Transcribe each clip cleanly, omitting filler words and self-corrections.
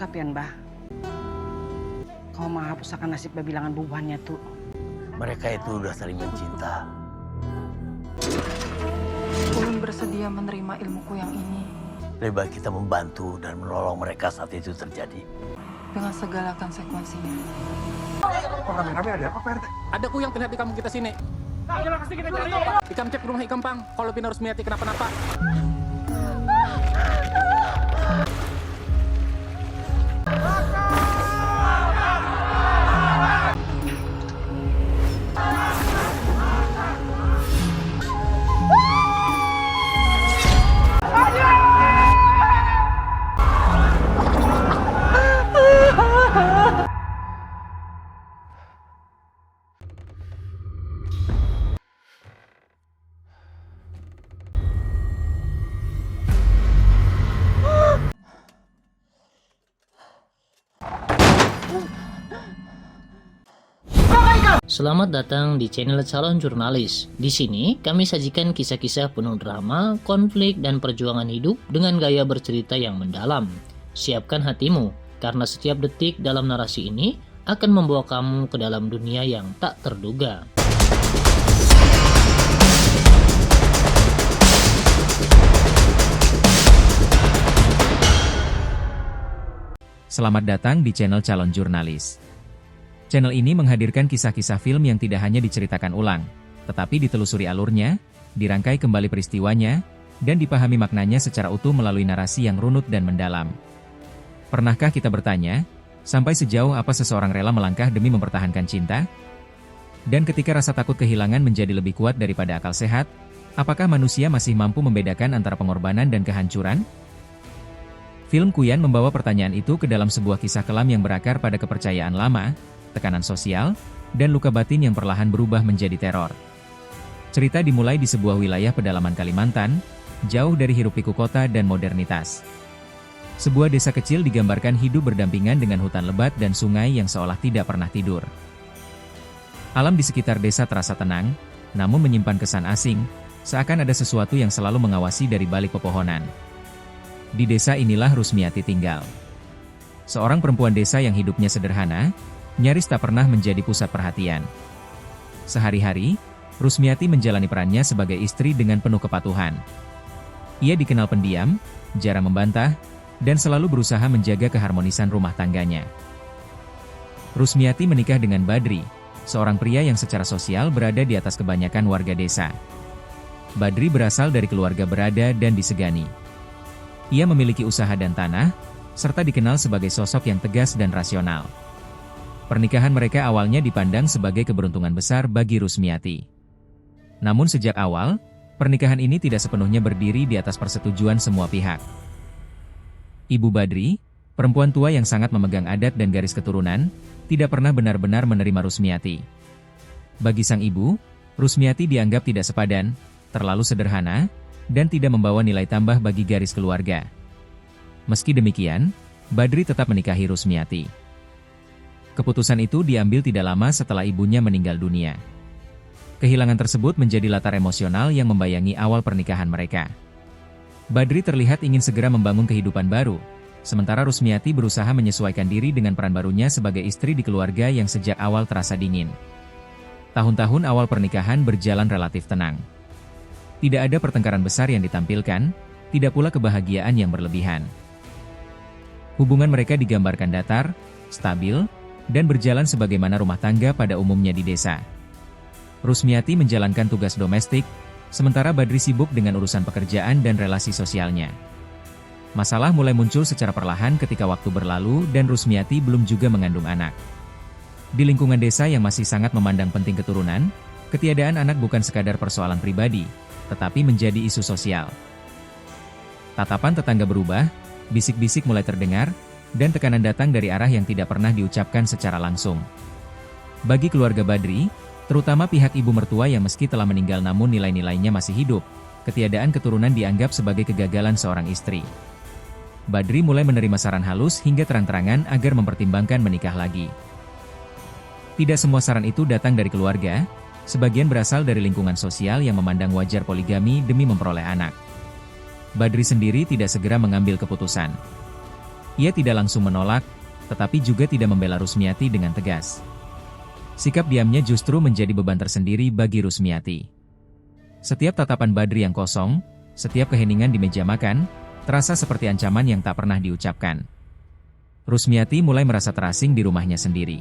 sapian bah. Kau menghapuskan nasib babilangan bubuhannya tuh. Mereka itu udah saling mencinta. Ulun bersedia menerima ilmuku yang ini. Lebih baik kita membantu dan menolong mereka saat itu terjadi. Dengan segala konsekuensinya. Rame-rame ada apa, Pak RT? Ada kuyang terlihat di kampung kita sini. Ayolah kasih kita cari. Ikam cek rumah Ikam Pang. Kalau Pina Rusmiati kenapa-napa. Selamat datang di channel Calon Jurnalis. Di sini kami sajikan kisah-kisah penuh drama, konflik, dan perjuangan hidup dengan gaya bercerita yang mendalam. Siapkan hatimu, karena setiap detik dalam narasi ini akan membawa kamu ke dalam dunia yang tak terduga. Selamat datang di channel Calon Jurnalis. Channel ini menghadirkan kisah-kisah film yang tidak hanya diceritakan ulang, tetapi ditelusuri alurnya, dirangkai kembali peristiwanya, dan dipahami maknanya secara utuh melalui narasi yang runut dan mendalam. Pernahkah kita bertanya, sampai sejauh apa seseorang rela melangkah demi mempertahankan cinta? Dan ketika rasa takut kehilangan menjadi lebih kuat daripada akal sehat, apakah manusia masih mampu membedakan antara pengorbanan dan kehancuran? Film Kuyan membawa pertanyaan itu ke dalam sebuah kisah kelam yang berakar pada kepercayaan lama, tekanan sosial, dan luka batin yang perlahan berubah menjadi teror. Cerita dimulai di sebuah wilayah pedalaman Kalimantan, jauh dari hiruk-pikuk kota dan modernitas. Sebuah desa kecil digambarkan hidup berdampingan dengan hutan lebat dan sungai yang seolah tidak pernah tidur. Alam di sekitar desa terasa tenang, namun menyimpan kesan asing, seakan ada sesuatu yang selalu mengawasi dari balik pepohonan. Di desa inilah Rusmiati tinggal. Seorang perempuan desa yang hidupnya sederhana, nyaris tak pernah menjadi pusat perhatian. Sehari-hari, Rusmiati menjalani perannya sebagai istri dengan penuh kepatuhan. Ia dikenal pendiam, jarang membantah, dan selalu berusaha menjaga keharmonisan rumah tangganya. Rusmiati menikah dengan Badri, seorang pria yang secara sosial berada di atas kebanyakan warga desa. Badri berasal dari keluarga berada dan disegani. Ia memiliki usaha dan tanah, serta dikenal sebagai sosok yang tegas dan rasional. Pernikahan mereka awalnya dipandang sebagai keberuntungan besar bagi Rusmiati. Namun sejak awal, pernikahan ini tidak sepenuhnya berdiri di atas persetujuan semua pihak. Ibu Badri, perempuan tua yang sangat memegang adat dan garis keturunan, tidak pernah benar-benar menerima Rusmiati. Bagi sang ibu, Rusmiati dianggap tidak sepadan, terlalu sederhana, dan tidak membawa nilai tambah bagi garis keluarga. Meski demikian, Badri tetap menikahi Rusmiati. Keputusan itu diambil tidak lama setelah ibunya meninggal dunia. Kehilangan tersebut menjadi latar emosional yang membayangi awal pernikahan mereka. Badri terlihat ingin segera membangun kehidupan baru, sementara Rusmiati berusaha menyesuaikan diri dengan peran barunya sebagai istri di keluarga yang sejak awal terasa dingin. Tahun-tahun awal pernikahan berjalan relatif tenang. Tidak ada pertengkaran besar yang ditampilkan, tidak pula kebahagiaan yang berlebihan. Hubungan mereka digambarkan datar, stabil, dan berjalan sebagaimana rumah tangga pada umumnya di desa. Rusmiati menjalankan tugas domestik, sementara Badri sibuk dengan urusan pekerjaan dan relasi sosialnya. Masalah mulai muncul secara perlahan ketika waktu berlalu dan Rusmiati belum juga mengandung anak. Di lingkungan desa yang masih sangat memandang penting keturunan, ketiadaan anak bukan sekadar persoalan pribadi, tetapi menjadi isu sosial. Tatapan tetangga berubah, bisik-bisik mulai terdengar, dan tekanan datang dari arah yang tidak pernah diucapkan secara langsung. Bagi keluarga Badri, terutama pihak ibu mertua yang meski telah meninggal namun nilai-nilainya masih hidup, ketiadaan keturunan dianggap sebagai kegagalan seorang istri. Badri mulai menerima saran halus hingga terang-terangan agar mempertimbangkan menikah lagi. Tidak semua saran itu datang dari keluarga, sebagian berasal dari lingkungan sosial yang memandang wajar poligami demi memperoleh anak. Badri sendiri tidak segera mengambil keputusan. Ia tidak langsung menolak, tetapi juga tidak membela Rusmiati dengan tegas. Sikap diamnya justru menjadi beban tersendiri bagi Rusmiati. Setiap tatapan Badri yang kosong, setiap keheningan di meja makan, terasa seperti ancaman yang tak pernah diucapkan. Rusmiati mulai merasa terasing di rumahnya sendiri.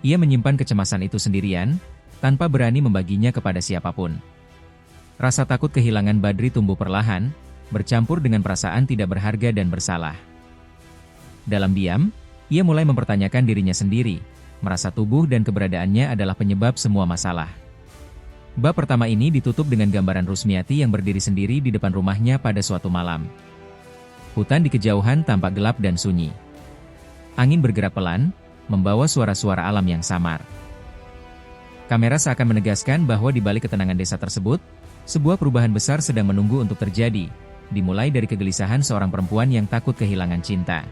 Ia menyimpan kecemasan itu sendirian, tanpa berani membaginya kepada siapapun. Rasa takut kehilangan Badri tumbuh perlahan, bercampur dengan perasaan tidak berharga dan bersalah. Dalam diam, ia mulai mempertanyakan dirinya sendiri, merasa tubuh dan keberadaannya adalah penyebab semua masalah. Bab pertama ini ditutup dengan gambaran Rusmiati yang berdiri sendiri di depan rumahnya pada suatu malam. Hutan di kejauhan tampak gelap dan sunyi. Angin bergerak pelan, membawa suara-suara alam yang samar. Kamera seakan menegaskan bahwa di balik ketenangan desa tersebut, sebuah perubahan besar sedang menunggu untuk terjadi, dimulai dari kegelisahan seorang perempuan yang takut kehilangan cinta.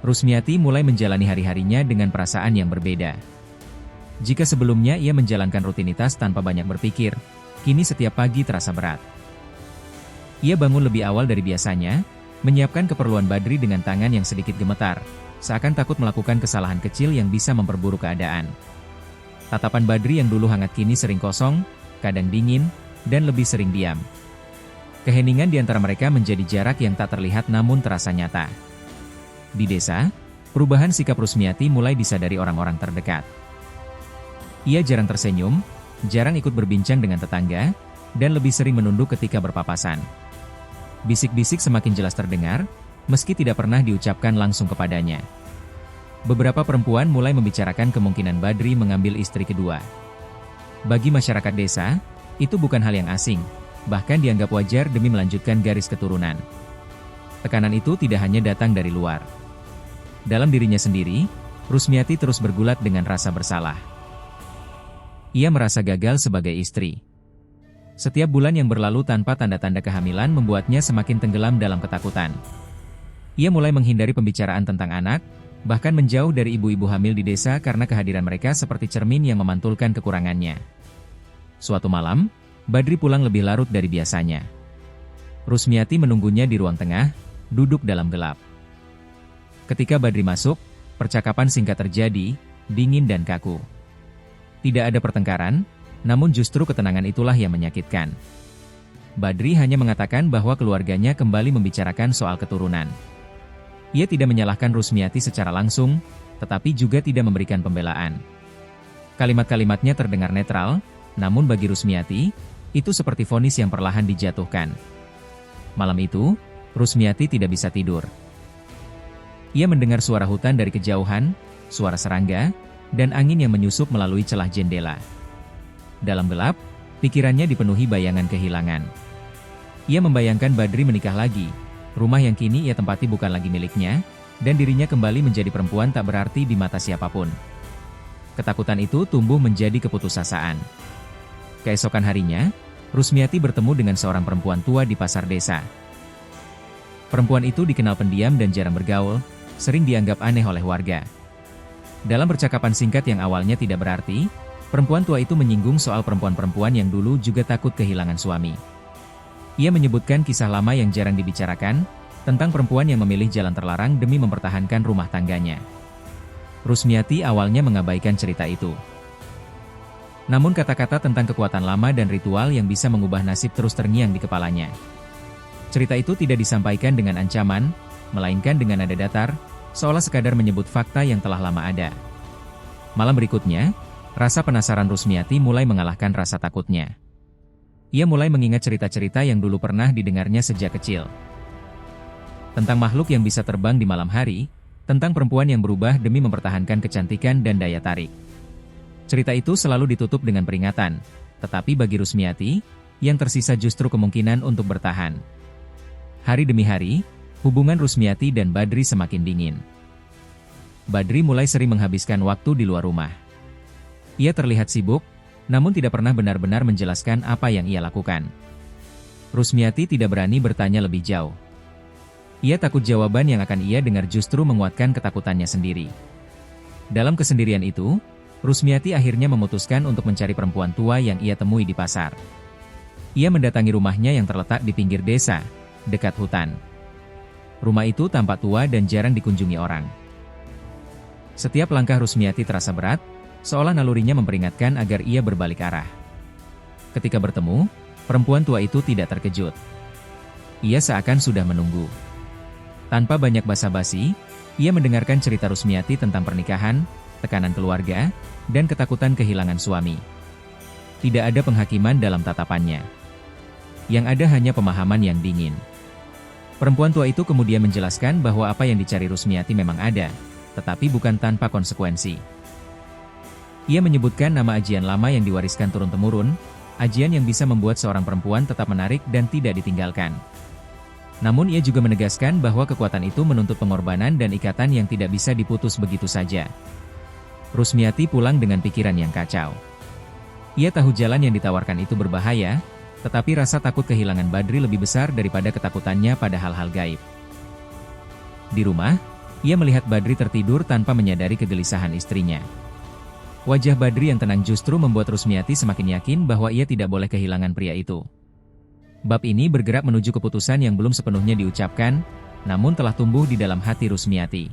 Rusmiati mulai menjalani hari-harinya dengan perasaan yang berbeda. Jika sebelumnya ia menjalankan rutinitas tanpa banyak berpikir, kini setiap pagi terasa berat. Ia bangun lebih awal dari biasanya, menyiapkan keperluan Badri dengan tangan yang sedikit gemetar, seakan takut melakukan kesalahan kecil yang bisa memperburuk keadaan. Tatapan Badri yang dulu hangat kini sering kosong, kadang dingin, dan lebih sering diam. Keheningan di antara mereka menjadi jarak yang tak terlihat namun terasa nyata. Di desa, perubahan sikap Rusmiati mulai disadari orang-orang terdekat. Ia jarang tersenyum, jarang ikut berbincang dengan tetangga, dan lebih sering menunduk ketika berpapasan. Bisik-bisik semakin jelas terdengar, meski tidak pernah diucapkan langsung kepadanya. Beberapa perempuan mulai membicarakan kemungkinan Badri mengambil istri kedua. Bagi masyarakat desa, itu bukan hal yang asing, bahkan dianggap wajar demi melanjutkan garis keturunan. Tekanan itu tidak hanya datang dari luar. Dalam dirinya sendiri, Rusmiati terus bergulat dengan rasa bersalah. Ia merasa gagal sebagai istri. Setiap bulan yang berlalu tanpa tanda-tanda kehamilan membuatnya semakin tenggelam dalam ketakutan. Ia mulai menghindari pembicaraan tentang anak, bahkan menjauh dari ibu-ibu hamil di desa karena kehadiran mereka seperti cermin yang memantulkan kekurangannya. Suatu malam, Badri pulang lebih larut dari biasanya. Rusmiati menunggunya di ruang tengah, duduk dalam gelap. Ketika Badri masuk, percakapan singkat terjadi, dingin dan kaku. Tidak ada pertengkaran, namun justru ketenangan itulah yang menyakitkan. Badri hanya mengatakan bahwa keluarganya kembali membicarakan soal keturunan. Ia tidak menyalahkan Rusmiati secara langsung, tetapi juga tidak memberikan pembelaan. Kalimat-kalimatnya terdengar netral, namun bagi Rusmiati, itu seperti vonis yang perlahan dijatuhkan. Malam itu, Rusmiati tidak bisa tidur. Ia mendengar suara hutan dari kejauhan, suara serangga, dan angin yang menyusup melalui celah jendela. Dalam gelap, pikirannya dipenuhi bayangan kehilangan. Ia membayangkan Badri menikah lagi, rumah yang kini ia tempati bukan lagi miliknya, dan dirinya kembali menjadi perempuan tak berarti di mata siapapun. Ketakutan itu tumbuh menjadi keputusasaan. Keesokan harinya, Rusmiati bertemu dengan seorang perempuan tua di pasar desa. Perempuan itu dikenal pendiam dan jarang bergaul, sering dianggap aneh oleh warga. Dalam percakapan singkat yang awalnya tidak berarti, perempuan tua itu menyinggung soal perempuan-perempuan yang dulu juga takut kehilangan suami. Ia menyebutkan kisah lama yang jarang dibicarakan, tentang perempuan yang memilih jalan terlarang demi mempertahankan rumah tangganya. Rusmiati awalnya mengabaikan cerita itu. Namun kata-kata tentang kekuatan lama dan ritual yang bisa mengubah nasib terus terngiang di kepalanya. Cerita itu tidak disampaikan dengan ancaman, melainkan dengan nada datar, seolah sekadar menyebut fakta yang telah lama ada. Malam berikutnya, rasa penasaran Rusmiati mulai mengalahkan rasa takutnya. Ia mulai mengingat cerita-cerita yang dulu pernah didengarnya sejak kecil. Tentang makhluk yang bisa terbang di malam hari, tentang perempuan yang berubah demi mempertahankan kecantikan dan daya tarik. Cerita itu selalu ditutup dengan peringatan, tetapi bagi Rusmiati, yang tersisa justru kemungkinan untuk bertahan. Hari demi hari, hubungan Rusmiati dan Badri semakin dingin. Badri mulai sering menghabiskan waktu di luar rumah. Ia terlihat sibuk, namun tidak pernah benar-benar menjelaskan apa yang ia lakukan. Rusmiati tidak berani bertanya lebih jauh. Ia takut jawaban yang akan ia dengar justru menguatkan ketakutannya sendiri. Dalam kesendirian itu, Rusmiati akhirnya memutuskan untuk mencari perempuan tua yang ia temui di pasar. Ia mendatangi rumahnya yang terletak di pinggir desa, dekat hutan. Rumah itu tampak tua dan jarang dikunjungi orang. Setiap langkah Rusmiati terasa berat, seolah nalurinya memperingatkan agar ia berbalik arah. Ketika bertemu, perempuan tua itu tidak terkejut. Ia seakan sudah menunggu. Tanpa banyak basa-basi, ia mendengarkan cerita Rusmiati tentang pernikahan, tekanan keluarga, dan ketakutan kehilangan suami. Tidak ada penghakiman dalam tatapannya. Yang ada hanya pemahaman yang dingin. Perempuan tua itu kemudian menjelaskan bahwa apa yang dicari Rusmiati memang ada, tetapi bukan tanpa konsekuensi. Ia menyebutkan nama ajian lama yang diwariskan turun-temurun, ajian yang bisa membuat seorang perempuan tetap menarik dan tidak ditinggalkan. Namun ia juga menegaskan bahwa kekuatan itu menuntut pengorbanan dan ikatan yang tidak bisa diputus begitu saja. Rusmiati pulang dengan pikiran yang kacau. Ia tahu jalan yang ditawarkan itu berbahaya, tetapi rasa takut kehilangan Badri lebih besar daripada ketakutannya pada hal-hal gaib. Di rumah, ia melihat Badri tertidur tanpa menyadari kegelisahan istrinya. Wajah Badri yang tenang justru membuat Rusmiati semakin yakin bahwa ia tidak boleh kehilangan pria itu. Bab ini bergerak menuju keputusan yang belum sepenuhnya diucapkan, namun telah tumbuh di dalam hati Rusmiati.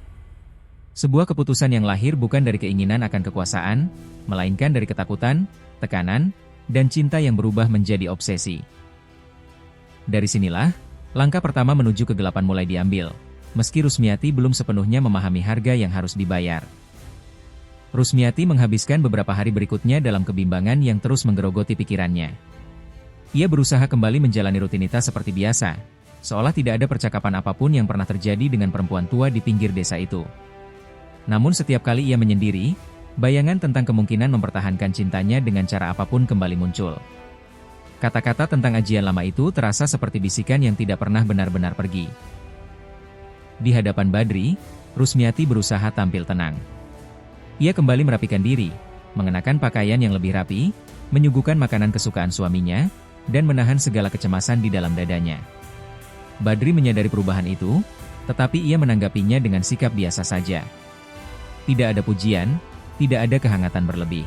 Sebuah keputusan yang lahir bukan dari keinginan akan kekuasaan, melainkan dari ketakutan, tekanan, dan cinta yang berubah menjadi obsesi. Dari sinilah, langkah pertama menuju kegelapan mulai diambil, meski Rusmiati belum sepenuhnya memahami harga yang harus dibayar. Rusmiati menghabiskan beberapa hari berikutnya dalam kebimbangan yang terus menggerogoti pikirannya. Ia berusaha kembali menjalani rutinitas seperti biasa, seolah tidak ada percakapan apapun yang pernah terjadi dengan perempuan tua di pinggir desa itu. Namun setiap kali ia menyendiri, bayangan tentang kemungkinan mempertahankan cintanya dengan cara apapun kembali muncul. Kata-kata tentang ajian lama itu terasa seperti bisikan yang tidak pernah benar-benar pergi. Di hadapan Badri, Rusmiati berusaha tampil tenang. Ia kembali merapikan diri, mengenakan pakaian yang lebih rapi, menyuguhkan makanan kesukaan suaminya, dan menahan segala kecemasan di dalam dadanya. Badri menyadari perubahan itu, tetapi ia menanggapinya dengan sikap biasa saja. Tidak ada pujian, tidak ada kehangatan berlebih.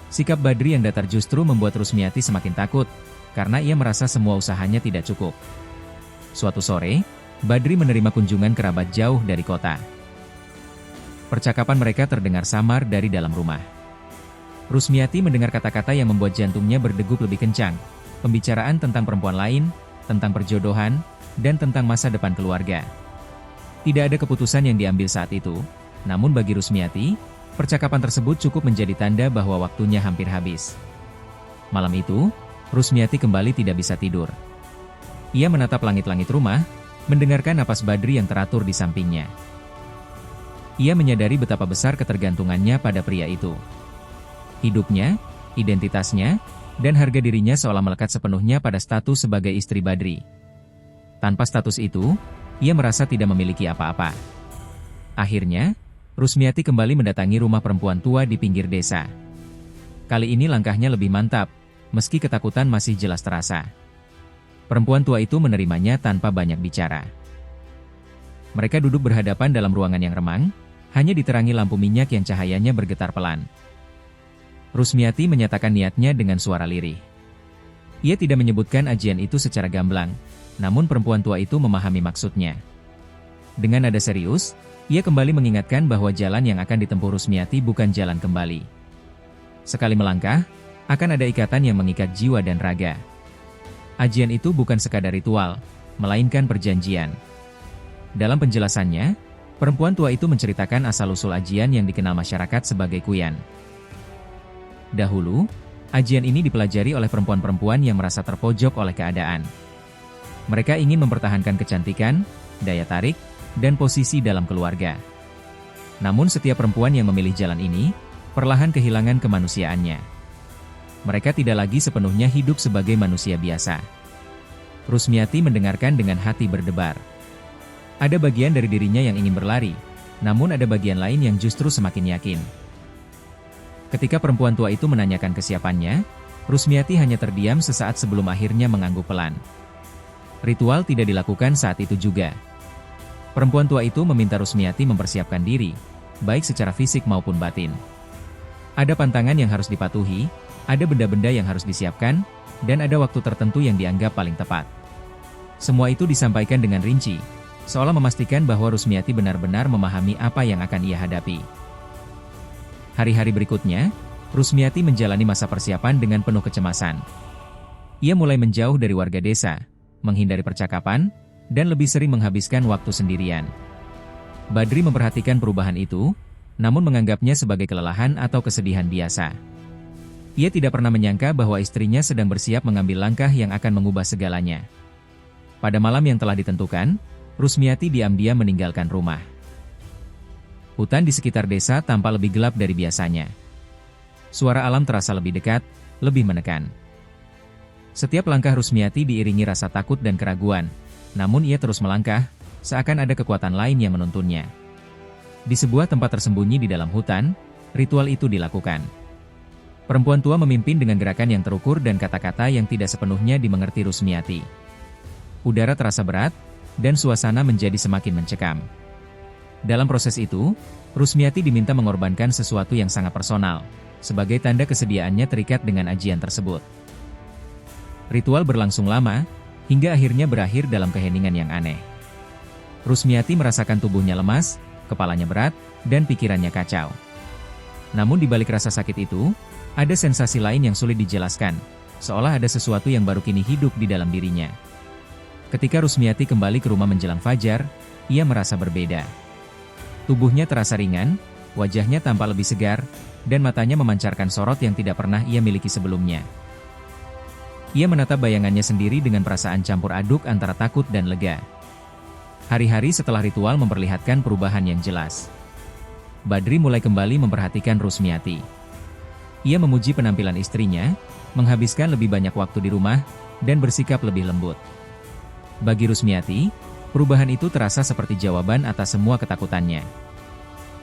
Sikap Badri yang datar justru membuat Rusmiati semakin takut, karena ia merasa semua usahanya tidak cukup. Suatu sore, Badri menerima kunjungan kerabat jauh dari kota. Percakapan mereka terdengar samar dari dalam rumah. Rusmiati mendengar kata-kata yang membuat jantungnya berdegup lebih kencang, pembicaraan tentang perempuan lain, tentang perjodohan, dan tentang masa depan keluarga. Tidak ada keputusan yang diambil saat itu, namun bagi Rusmiati, percakapan tersebut cukup menjadi tanda bahwa waktunya hampir habis. Malam itu, Rusmiati kembali tidak bisa tidur. Ia menatap langit-langit rumah, mendengarkan napas Badri yang teratur di sampingnya. Ia menyadari betapa besar ketergantungannya pada pria itu. Hidupnya, identitasnya, dan harga dirinya seolah melekat sepenuhnya pada status sebagai istri Badri. Tanpa status itu, ia merasa tidak memiliki apa-apa. Akhirnya, Rusmiati kembali mendatangi rumah perempuan tua di pinggir desa. Kali ini langkahnya lebih mantap, meski ketakutan masih jelas terasa. Perempuan tua itu menerimanya tanpa banyak bicara. Mereka duduk berhadapan dalam ruangan yang remang, hanya diterangi lampu minyak yang cahayanya bergetar pelan. Rusmiati menyatakan niatnya dengan suara lirih. Ia tidak menyebutkan ajian itu secara gamblang, namun perempuan tua itu memahami maksudnya. Dengan nada serius, ia kembali mengingatkan bahwa jalan yang akan ditempuh Rusmiati bukan jalan kembali. Sekali melangkah, akan ada ikatan yang mengikat jiwa dan raga. Ajian itu bukan sekadar ritual, melainkan perjanjian. Dalam penjelasannya, perempuan tua itu menceritakan asal-usul ajian yang dikenal masyarakat sebagai kuyan. Dahulu, ajian ini dipelajari oleh perempuan-perempuan yang merasa terpojok oleh keadaan. Mereka ingin mempertahankan kecantikan, daya tarik, dan posisi dalam keluarga. Namun setiap perempuan yang memilih jalan ini, perlahan kehilangan kemanusiaannya. Mereka tidak lagi sepenuhnya hidup sebagai manusia biasa. Rusmiati mendengarkan dengan hati berdebar. Ada bagian dari dirinya yang ingin berlari, namun ada bagian lain yang justru semakin yakin. Ketika perempuan tua itu menanyakan kesiapannya, Rusmiati hanya terdiam sesaat sebelum akhirnya mengangguk pelan. Ritual tidak dilakukan saat itu juga. Perempuan tua itu meminta Rusmiati mempersiapkan diri, baik secara fisik maupun batin. Ada pantangan yang harus dipatuhi, ada benda-benda yang harus disiapkan, dan ada waktu tertentu yang dianggap paling tepat. Semua itu disampaikan dengan rinci, seolah memastikan bahwa Rusmiati benar-benar memahami apa yang akan ia hadapi. Hari-hari berikutnya, Rusmiati menjalani masa persiapan dengan penuh kecemasan. Ia mulai menjauh dari warga desa, menghindari percakapan, dan lebih sering menghabiskan waktu sendirian. Badri memperhatikan perubahan itu, namun menganggapnya sebagai kelelahan atau kesedihan biasa. Ia tidak pernah menyangka bahwa istrinya sedang bersiap mengambil langkah yang akan mengubah segalanya. Pada malam yang telah ditentukan, Rusmiati diam-diam meninggalkan rumah. Hutan di sekitar desa tampak lebih gelap dari biasanya. Suara alam terasa lebih dekat, lebih menekan. Setiap langkah Rusmiati diiringi rasa takut dan keraguan, namun ia terus melangkah, seakan ada kekuatan lain yang menuntunnya. Di sebuah tempat tersembunyi di dalam hutan, ritual itu dilakukan. Perempuan tua memimpin dengan gerakan yang terukur dan kata-kata yang tidak sepenuhnya dimengerti Rusmiati. Udara terasa berat, dan suasana menjadi semakin mencekam. Dalam proses itu, Rusmiati diminta mengorbankan sesuatu yang sangat personal, sebagai tanda kesediaannya terikat dengan ajian tersebut. Ritual berlangsung lama, hingga akhirnya berakhir dalam keheningan yang aneh. Rusmiati merasakan tubuhnya lemas, kepalanya berat, dan pikirannya kacau. Namun di balik rasa sakit itu, ada sensasi lain yang sulit dijelaskan, seolah ada sesuatu yang baru kini hidup di dalam dirinya. Ketika Rusmiati kembali ke rumah menjelang fajar, ia merasa berbeda. Tubuhnya terasa ringan, wajahnya tampak lebih segar, dan matanya memancarkan sorot yang tidak pernah ia miliki sebelumnya. Ia menatap bayangannya sendiri dengan perasaan campur aduk antara takut dan lega. Hari-hari setelah ritual memperlihatkan perubahan yang jelas. Badri mulai kembali memperhatikan Rusmiati. Ia memuji penampilan istrinya, menghabiskan lebih banyak waktu di rumah, dan bersikap lebih lembut. Bagi Rusmiati, perubahan itu terasa seperti jawaban atas semua ketakutannya.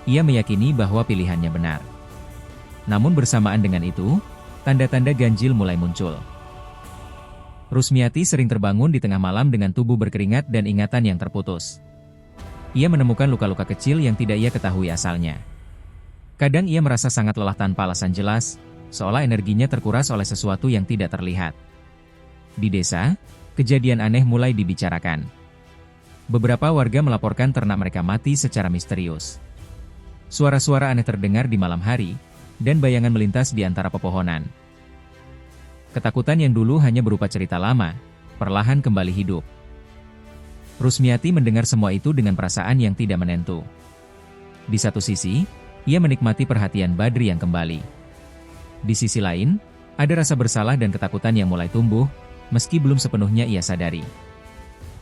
Ia meyakini bahwa pilihannya benar. Namun bersamaan dengan itu, tanda-tanda ganjil mulai muncul. Rusmiati sering terbangun di tengah malam dengan tubuh berkeringat dan ingatan yang terputus. Ia menemukan luka-luka kecil yang tidak ia ketahui asalnya. Kadang ia merasa sangat lelah tanpa alasan jelas, seolah energinya terkuras oleh sesuatu yang tidak terlihat. Di desa, kejadian aneh mulai dibicarakan. Beberapa warga melaporkan ternak mereka mati secara misterius. Suara-suara aneh terdengar di malam hari, dan bayangan melintas di antara pepohonan. Ketakutan yang dulu hanya berupa cerita lama, perlahan kembali hidup. Rusmiati mendengar semua itu dengan perasaan yang tidak menentu. Di satu sisi, ia menikmati perhatian Badri yang kembali. Di sisi lain, ada rasa bersalah dan ketakutan yang mulai tumbuh, meski belum sepenuhnya ia sadari.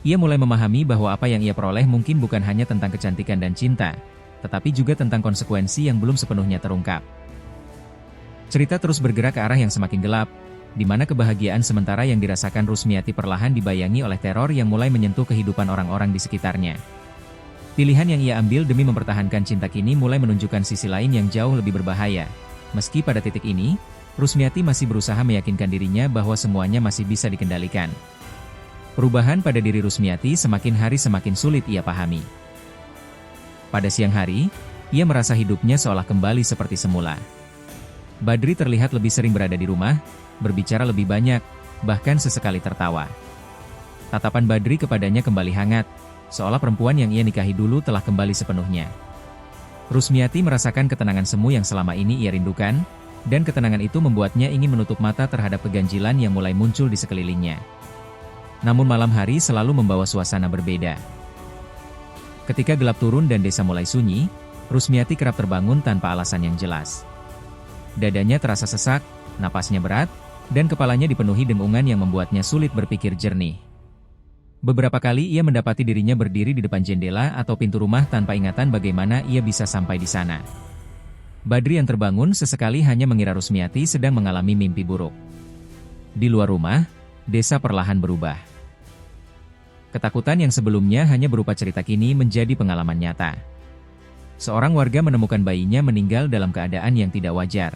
Ia mulai memahami bahwa apa yang ia peroleh mungkin bukan hanya tentang kecantikan dan cinta, tetapi juga tentang konsekuensi yang belum sepenuhnya terungkap. Cerita terus bergerak ke arah yang semakin gelap, di mana kebahagiaan sementara yang dirasakan Rusmiati perlahan dibayangi oleh teror yang mulai menyentuh kehidupan orang-orang di sekitarnya. Pilihan yang ia ambil demi mempertahankan cinta kini mulai menunjukkan sisi lain yang jauh lebih berbahaya. Meski pada titik ini, Rusmiati masih berusaha meyakinkan dirinya bahwa semuanya masih bisa dikendalikan. Perubahan pada diri Rusmiati semakin hari semakin sulit ia pahami. Pada siang hari, ia merasa hidupnya seolah kembali seperti semula. Badri terlihat lebih sering berada di rumah, berbicara lebih banyak, bahkan sesekali tertawa. Tatapan Badri kepadanya kembali hangat, seolah perempuan yang ia nikahi dulu telah kembali sepenuhnya. Rusmiati merasakan ketenangan semu yang selama ini ia rindukan, dan ketenangan itu membuatnya ingin menutup mata terhadap keganjilan yang mulai muncul di sekelilingnya. Namun malam hari selalu membawa suasana berbeda. Ketika gelap turun dan desa mulai sunyi, Rusmiati kerap terbangun tanpa alasan yang jelas. Dadanya terasa sesak, napasnya berat, dan kepalanya dipenuhi dengungan yang membuatnya sulit berpikir jernih. Beberapa kali ia mendapati dirinya berdiri di depan jendela atau pintu rumah tanpa ingatan bagaimana ia bisa sampai di sana. Badri yang terbangun sesekali hanya mengira Rusmiati sedang mengalami mimpi buruk. Di luar rumah, desa perlahan berubah. Ketakutan yang sebelumnya hanya berupa cerita kini menjadi pengalaman nyata. Seorang warga menemukan bayinya meninggal dalam keadaan yang tidak wajar.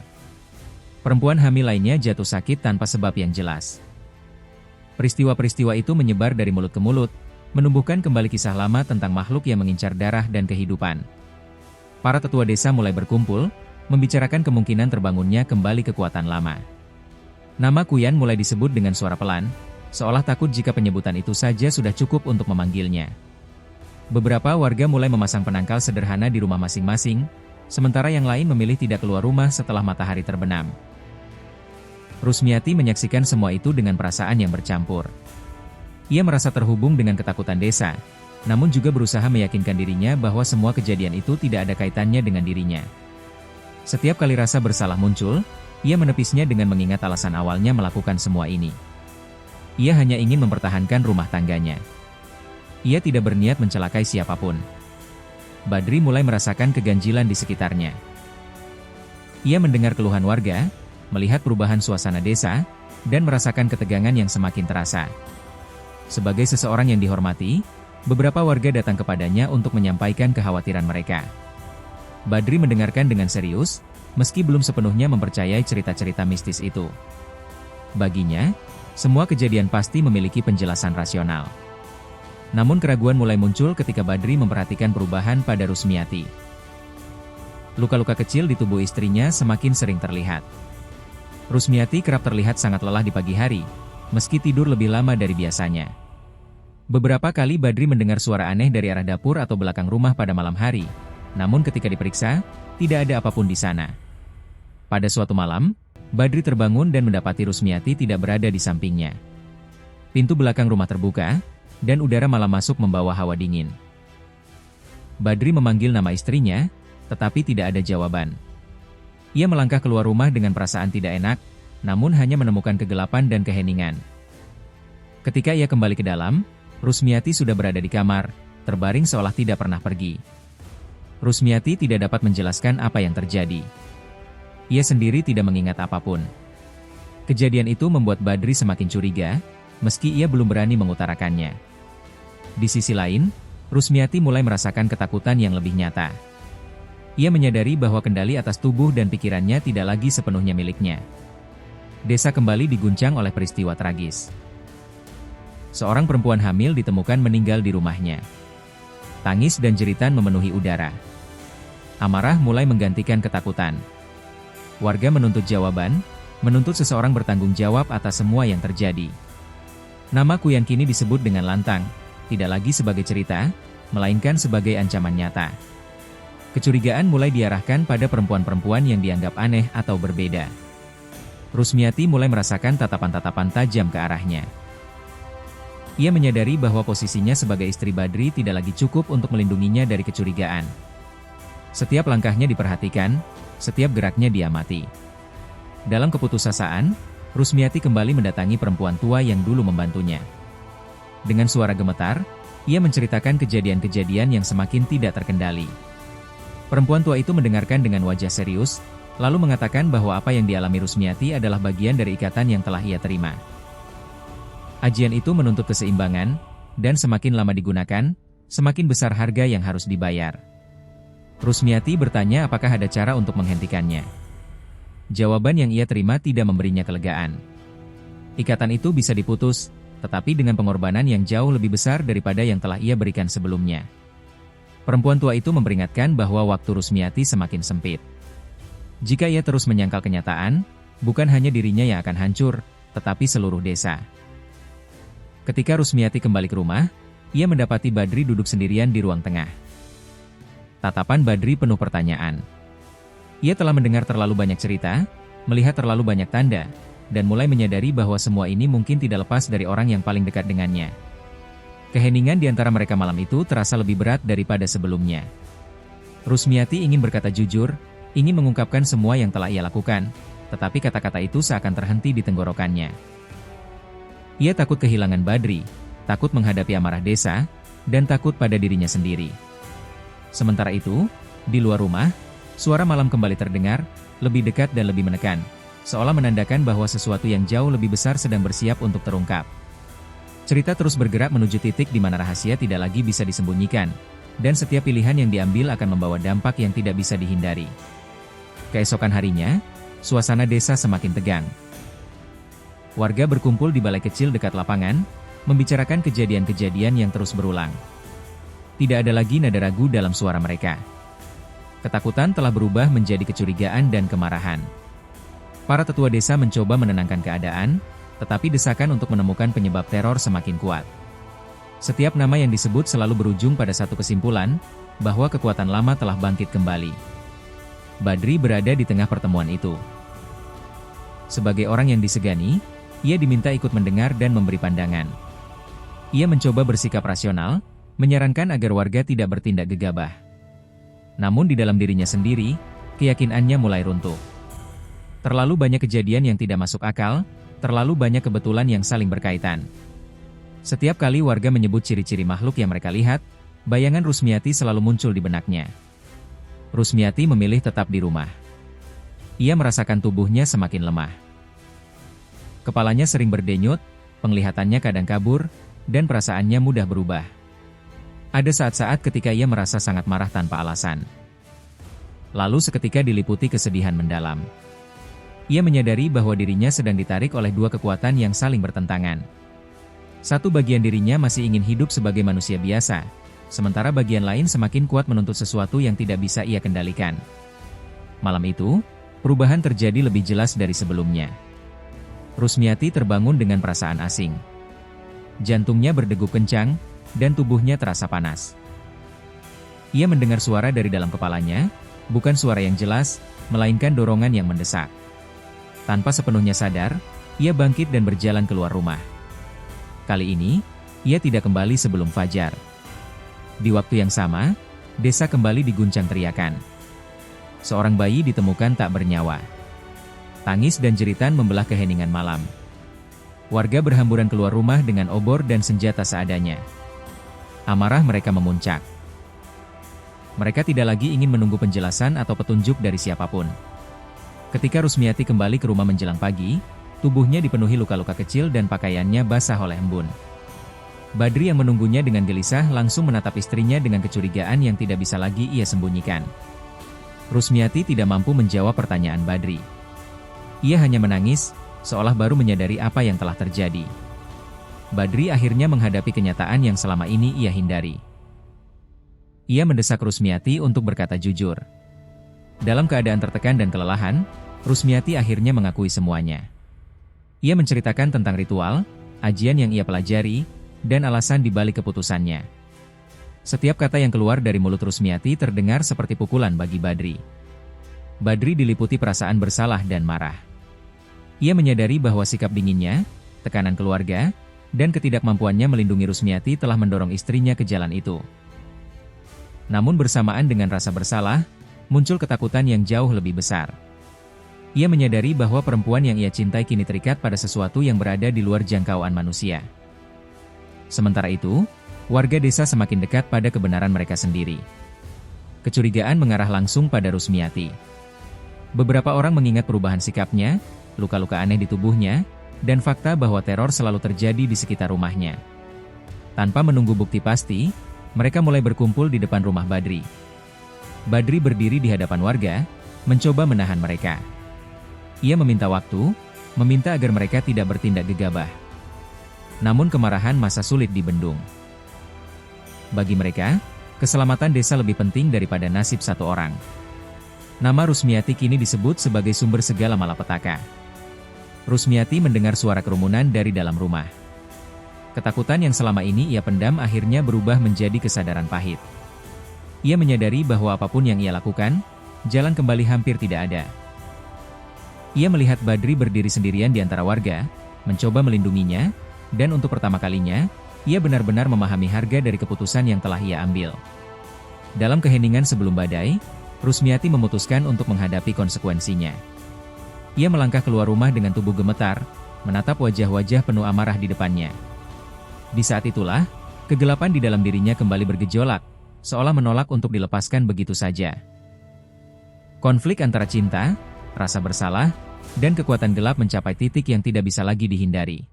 Perempuan hamil lainnya jatuh sakit tanpa sebab yang jelas. Peristiwa-peristiwa itu menyebar dari mulut ke mulut, menumbuhkan kembali kisah lama tentang makhluk yang mengincar darah dan kehidupan. Para tetua desa mulai berkumpul, membicarakan kemungkinan terbangunnya kembali kekuatan lama. Nama Kuyan mulai disebut dengan suara pelan, seolah takut jika penyebutan itu saja sudah cukup untuk memanggilnya. Beberapa warga mulai memasang penangkal sederhana di rumah masing-masing, sementara yang lain memilih tidak keluar rumah setelah matahari terbenam. Rusmiati menyaksikan semua itu dengan perasaan yang bercampur. Ia merasa terhubung dengan ketakutan desa, namun juga berusaha meyakinkan dirinya bahwa semua kejadian itu tidak ada kaitannya dengan dirinya. Setiap kali rasa bersalah muncul, ia menepisnya dengan mengingat alasan awalnya melakukan semua ini. Ia hanya ingin mempertahankan rumah tangganya. Ia tidak berniat mencelakai siapapun. Badri mulai merasakan keganjilan di sekitarnya. Ia mendengar keluhan warga, melihat perubahan suasana desa, dan merasakan ketegangan yang semakin terasa. Sebagai seseorang yang dihormati, beberapa warga datang kepadanya untuk menyampaikan kekhawatiran mereka. Badri mendengarkan dengan serius, meski belum sepenuhnya mempercayai cerita-cerita mistis itu. Baginya, semua kejadian pasti memiliki penjelasan rasional. Namun keraguan mulai muncul ketika Badri memperhatikan perubahan pada Rusmiati. Luka-luka kecil di tubuh istrinya semakin sering terlihat. Rusmiati kerap terlihat sangat lelah di pagi hari, meski tidur lebih lama dari biasanya. Beberapa kali Badri mendengar suara aneh dari arah dapur atau belakang rumah pada malam hari, namun ketika diperiksa, tidak ada apapun di sana. Pada suatu malam, Badri terbangun dan mendapati Rusmiati tidak berada di sampingnya. Pintu belakang rumah terbuka, dan udara malam masuk membawa hawa dingin. Badri memanggil nama istrinya, tetapi tidak ada jawaban. Ia melangkah keluar rumah dengan perasaan tidak enak, namun hanya menemukan kegelapan dan keheningan. Ketika ia kembali ke dalam, Rusmiati sudah berada di kamar, terbaring seolah tidak pernah pergi. Rusmiati tidak dapat menjelaskan apa yang terjadi. Ia sendiri tidak mengingat apapun. Kejadian itu membuat Badri semakin curiga, meski ia belum berani mengutarakannya. Di sisi lain, Rusmiati mulai merasakan ketakutan yang lebih nyata. Ia menyadari bahwa kendali atas tubuh dan pikirannya tidak lagi sepenuhnya miliknya. Desa kembali diguncang oleh peristiwa tragis. Seorang perempuan hamil ditemukan meninggal di rumahnya. Tangis dan jeritan memenuhi udara. Amarah mulai menggantikan ketakutan. Warga menuntut jawaban, menuntut seseorang bertanggung jawab atas semua yang terjadi. Namaku yang kini disebut dengan lantang, tidak lagi sebagai cerita, melainkan sebagai ancaman nyata. Kecurigaan mulai diarahkan pada perempuan-perempuan yang dianggap aneh atau berbeda. Rusmiati mulai merasakan tatapan-tatapan tajam ke arahnya. Ia menyadari bahwa posisinya sebagai istri Badri tidak lagi cukup untuk melindunginya dari kecurigaan. Setiap langkahnya diperhatikan, setiap geraknya diamati. Dalam keputusasaan, Rusmiati kembali mendatangi perempuan tua yang dulu membantunya. Dengan suara gemetar, ia menceritakan kejadian-kejadian yang semakin tidak terkendali. Perempuan tua itu mendengarkan dengan wajah serius, lalu mengatakan bahwa apa yang dialami Rusmiati adalah bagian dari ikatan yang telah ia terima. Ajian itu menuntut keseimbangan, dan semakin lama digunakan, semakin besar harga yang harus dibayar. Rusmiati bertanya apakah ada cara untuk menghentikannya. Jawaban yang ia terima tidak memberinya kelegaan. Ikatan itu bisa diputus, tetapi dengan pengorbanan yang jauh lebih besar daripada yang telah ia berikan sebelumnya. Perempuan tua itu memperingatkan bahwa waktu Rusmiati semakin sempit. Jika ia terus menyangkal kenyataan, bukan hanya dirinya yang akan hancur, tetapi seluruh desa. Ketika Rusmiati kembali ke rumah, ia mendapati Badri duduk sendirian di ruang tengah. Tatapan Badri penuh pertanyaan. Ia telah mendengar terlalu banyak cerita, melihat terlalu banyak tanda, dan mulai menyadari bahwa semua ini mungkin tidak lepas dari orang yang paling dekat dengannya. Keheningan di antara mereka malam itu terasa lebih berat daripada sebelumnya. Rusmiati ingin berkata jujur, ingin mengungkapkan semua yang telah ia lakukan, tetapi kata-kata itu seakan terhenti di tenggorokannya. Ia takut kehilangan Badri, takut menghadapi amarah desa, dan takut pada dirinya sendiri. Sementara itu, di luar rumah, suara malam kembali terdengar, lebih dekat dan lebih menekan, seolah menandakan bahwa sesuatu yang jauh lebih besar sedang bersiap untuk terungkap. Cerita terus bergerak menuju titik di mana rahasia tidak lagi bisa disembunyikan, dan setiap pilihan yang diambil akan membawa dampak yang tidak bisa dihindari. Keesokan harinya, suasana desa semakin tegang. Warga berkumpul di balai kecil dekat lapangan, membicarakan kejadian-kejadian yang terus berulang. Tidak ada lagi nada ragu dalam suara mereka. Ketakutan telah berubah menjadi kecurigaan dan kemarahan. Para tetua desa mencoba menenangkan keadaan, tetapi desakan untuk menemukan penyebab teror semakin kuat. Setiap nama yang disebut selalu berujung pada satu kesimpulan, bahwa kekuatan lama telah bangkit kembali. Badri berada di tengah pertemuan itu. Sebagai orang yang disegani, ia diminta ikut mendengar dan memberi pandangan. Ia mencoba bersikap rasional, menyarankan agar warga tidak bertindak gegabah. Namun di dalam dirinya sendiri, keyakinannya mulai runtuh. Terlalu banyak kejadian yang tidak masuk akal, terlalu banyak kebetulan yang saling berkaitan. Setiap kali warga menyebut ciri-ciri makhluk yang mereka lihat, bayangan Rusmiati selalu muncul di benaknya. Rusmiati memilih tetap di rumah. Ia merasakan tubuhnya semakin lemah. Kepalanya sering berdenyut, penglihatannya kadang kabur, dan perasaannya mudah berubah. Ada saat-saat ketika ia merasa sangat marah tanpa alasan. Lalu seketika diliputi kesedihan mendalam. Ia menyadari bahwa dirinya sedang ditarik oleh dua kekuatan yang saling bertentangan. Satu bagian dirinya masih ingin hidup sebagai manusia biasa, sementara bagian lain semakin kuat menuntut sesuatu yang tidak bisa ia kendalikan. Malam itu, perubahan terjadi lebih jelas dari sebelumnya. Rusmiati terbangun dengan perasaan asing. Jantungnya berdegup kencang, dan tubuhnya terasa panas. Ia mendengar suara dari dalam kepalanya, bukan suara yang jelas, melainkan dorongan yang mendesak. Tanpa sepenuhnya sadar, ia bangkit dan berjalan keluar rumah. Kali ini, ia tidak kembali sebelum fajar. Di waktu yang sama, desa kembali diguncang teriakan. Seorang bayi ditemukan tak bernyawa. Tangis dan jeritan membelah keheningan malam. Warga berhamburan keluar rumah dengan obor dan senjata seadanya. Amarah mereka memuncak. Mereka tidak lagi ingin menunggu penjelasan atau petunjuk dari siapapun. Ketika Rusmiati kembali ke rumah menjelang pagi, tubuhnya dipenuhi luka-luka kecil dan pakaiannya basah oleh embun. Badri yang menunggunya dengan gelisah langsung menatap istrinya dengan kecurigaan yang tidak bisa lagi ia sembunyikan. Rusmiati tidak mampu menjawab pertanyaan Badri. Ia hanya menangis, seolah baru menyadari apa yang telah terjadi. Badri akhirnya menghadapi kenyataan yang selama ini ia hindari. Ia mendesak Rusmiati untuk berkata jujur. Dalam keadaan tertekan dan kelelahan, Rusmiati akhirnya mengakui semuanya. Ia menceritakan tentang ritual, ajian yang ia pelajari, dan alasan di balik keputusannya. Setiap kata yang keluar dari mulut Rusmiati terdengar seperti pukulan bagi Badri. Badri diliputi perasaan bersalah dan marah. Ia menyadari bahwa sikap dinginnya, tekanan keluarga, dan ketidakmampuannya melindungi Rusmiati telah mendorong istrinya ke jalan itu. Namun bersamaan dengan rasa bersalah, muncul ketakutan yang jauh lebih besar. Ia menyadari bahwa perempuan yang ia cintai kini terikat pada sesuatu yang berada di luar jangkauan manusia. Sementara itu, warga desa semakin dekat pada kebenaran mereka sendiri. Kecurigaan mengarah langsung pada Rusmiati. Beberapa orang mengingat perubahan sikapnya, luka-luka aneh di tubuhnya, dan fakta bahwa teror selalu terjadi di sekitar rumahnya. Tanpa menunggu bukti pasti, mereka mulai berkumpul di depan rumah Badri. Badri berdiri di hadapan warga, mencoba menahan mereka. Ia meminta waktu, meminta agar mereka tidak bertindak gegabah. Namun kemarahan masa sulit dibendung. Bagi mereka, keselamatan desa lebih penting daripada nasib satu orang. Nama Rusmiati kini disebut sebagai sumber segala malapetaka. Rusmiati mendengar suara kerumunan dari dalam rumah. Ketakutan yang selama ini ia pendam akhirnya berubah menjadi kesadaran pahit. Ia menyadari bahwa apapun yang ia lakukan, jalan kembali hampir tidak ada. Ia melihat Badri berdiri sendirian di antara warga, mencoba melindunginya, dan untuk pertama kalinya, ia benar-benar memahami harga dari keputusan yang telah ia ambil. Dalam keheningan sebelum badai, Rusmiati memutuskan untuk menghadapi konsekuensinya. Ia melangkah keluar rumah dengan tubuh gemetar, menatap wajah-wajah penuh amarah di depannya. Di saat itulah, kegelapan di dalam dirinya kembali bergejolak, seolah menolak untuk dilepaskan begitu saja. Konflik antara cinta, rasa bersalah, dan kekuatan gelap mencapai titik yang tidak bisa lagi dihindari.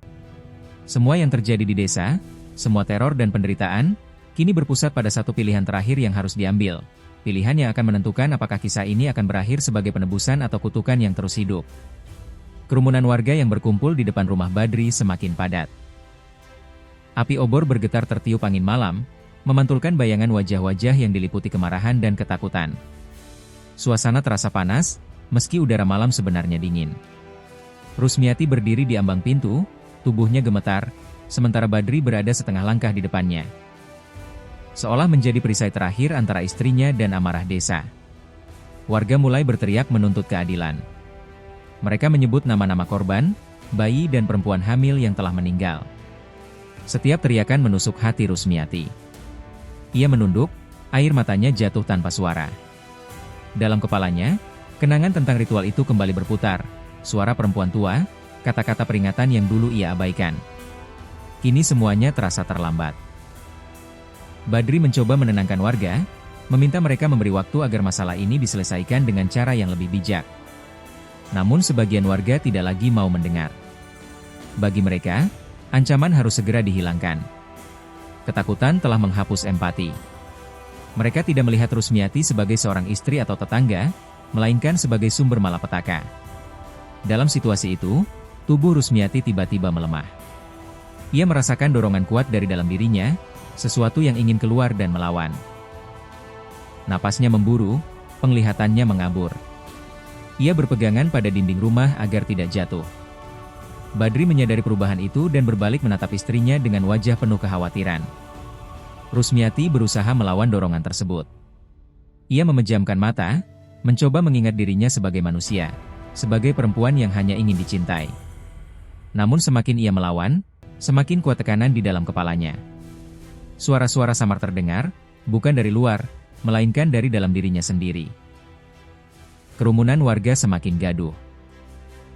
Semua yang terjadi di desa, semua teror dan penderitaan, kini berpusat pada satu pilihan terakhir yang harus diambil. Pilihan yang akan menentukan apakah kisah ini akan berakhir sebagai penebusan atau kutukan yang terus hidup. Kerumunan warga yang berkumpul di depan rumah Badri semakin padat. Api obor bergetar tertiup angin malam, memantulkan bayangan wajah-wajah yang diliputi kemarahan dan ketakutan. Suasana terasa panas, meski udara malam sebenarnya dingin. Rusmiati berdiri di ambang pintu, tubuhnya gemetar, sementara Badri berada setengah langkah di depannya. Seolah menjadi perisai terakhir antara istrinya dan amarah desa. Warga mulai berteriak menuntut keadilan. Mereka menyebut nama-nama korban, bayi dan perempuan hamil yang telah meninggal. Setiap teriakan menusuk hati Rusmiati. Ia menunduk, air matanya jatuh tanpa suara. Dalam kepalanya, kenangan tentang ritual itu kembali berputar. Suara perempuan tua, kata-kata peringatan yang dulu ia abaikan. Kini semuanya terasa terlambat. Badri mencoba menenangkan warga, meminta mereka memberi waktu agar masalah ini diselesaikan dengan cara yang lebih bijak. Namun sebagian warga tidak lagi mau mendengar. Bagi mereka, ancaman harus segera dihilangkan. Ketakutan telah menghapus empati. Mereka tidak melihat Rusmiati sebagai seorang istri atau tetangga, melainkan sebagai sumber malapetaka. Dalam situasi itu, tubuh Rusmiati tiba-tiba melemah. Ia merasakan dorongan kuat dari dalam dirinya, sesuatu yang ingin keluar dan melawan. Napasnya memburu, penglihatannya mengabur. Ia berpegangan pada dinding rumah agar tidak jatuh. Badri menyadari perubahan itu dan berbalik menatap istrinya dengan wajah penuh kekhawatiran. Rusmiati berusaha melawan dorongan tersebut. Ia memejamkan mata, mencoba mengingat dirinya sebagai manusia, sebagai perempuan yang hanya ingin dicintai. Namun semakin ia melawan, semakin kuat tekanan di dalam kepalanya. Suara-suara samar terdengar, bukan dari luar, melainkan dari dalam dirinya sendiri. Kerumunan warga semakin gaduh.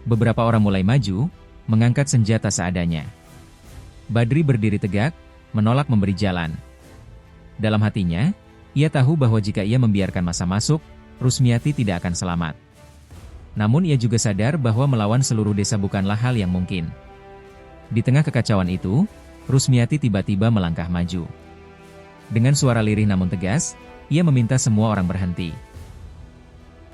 Beberapa orang mulai maju, mengangkat senjata seadanya. Badri berdiri tegak, menolak memberi jalan. Dalam hatinya, ia tahu bahwa jika ia membiarkan massa masuk, Rusmiati tidak akan selamat. Namun ia juga sadar bahwa melawan seluruh desa bukanlah hal yang mungkin. Di tengah kekacauan itu, Rusmiati tiba-tiba melangkah maju. Dengan suara lirih namun tegas, ia meminta semua orang berhenti.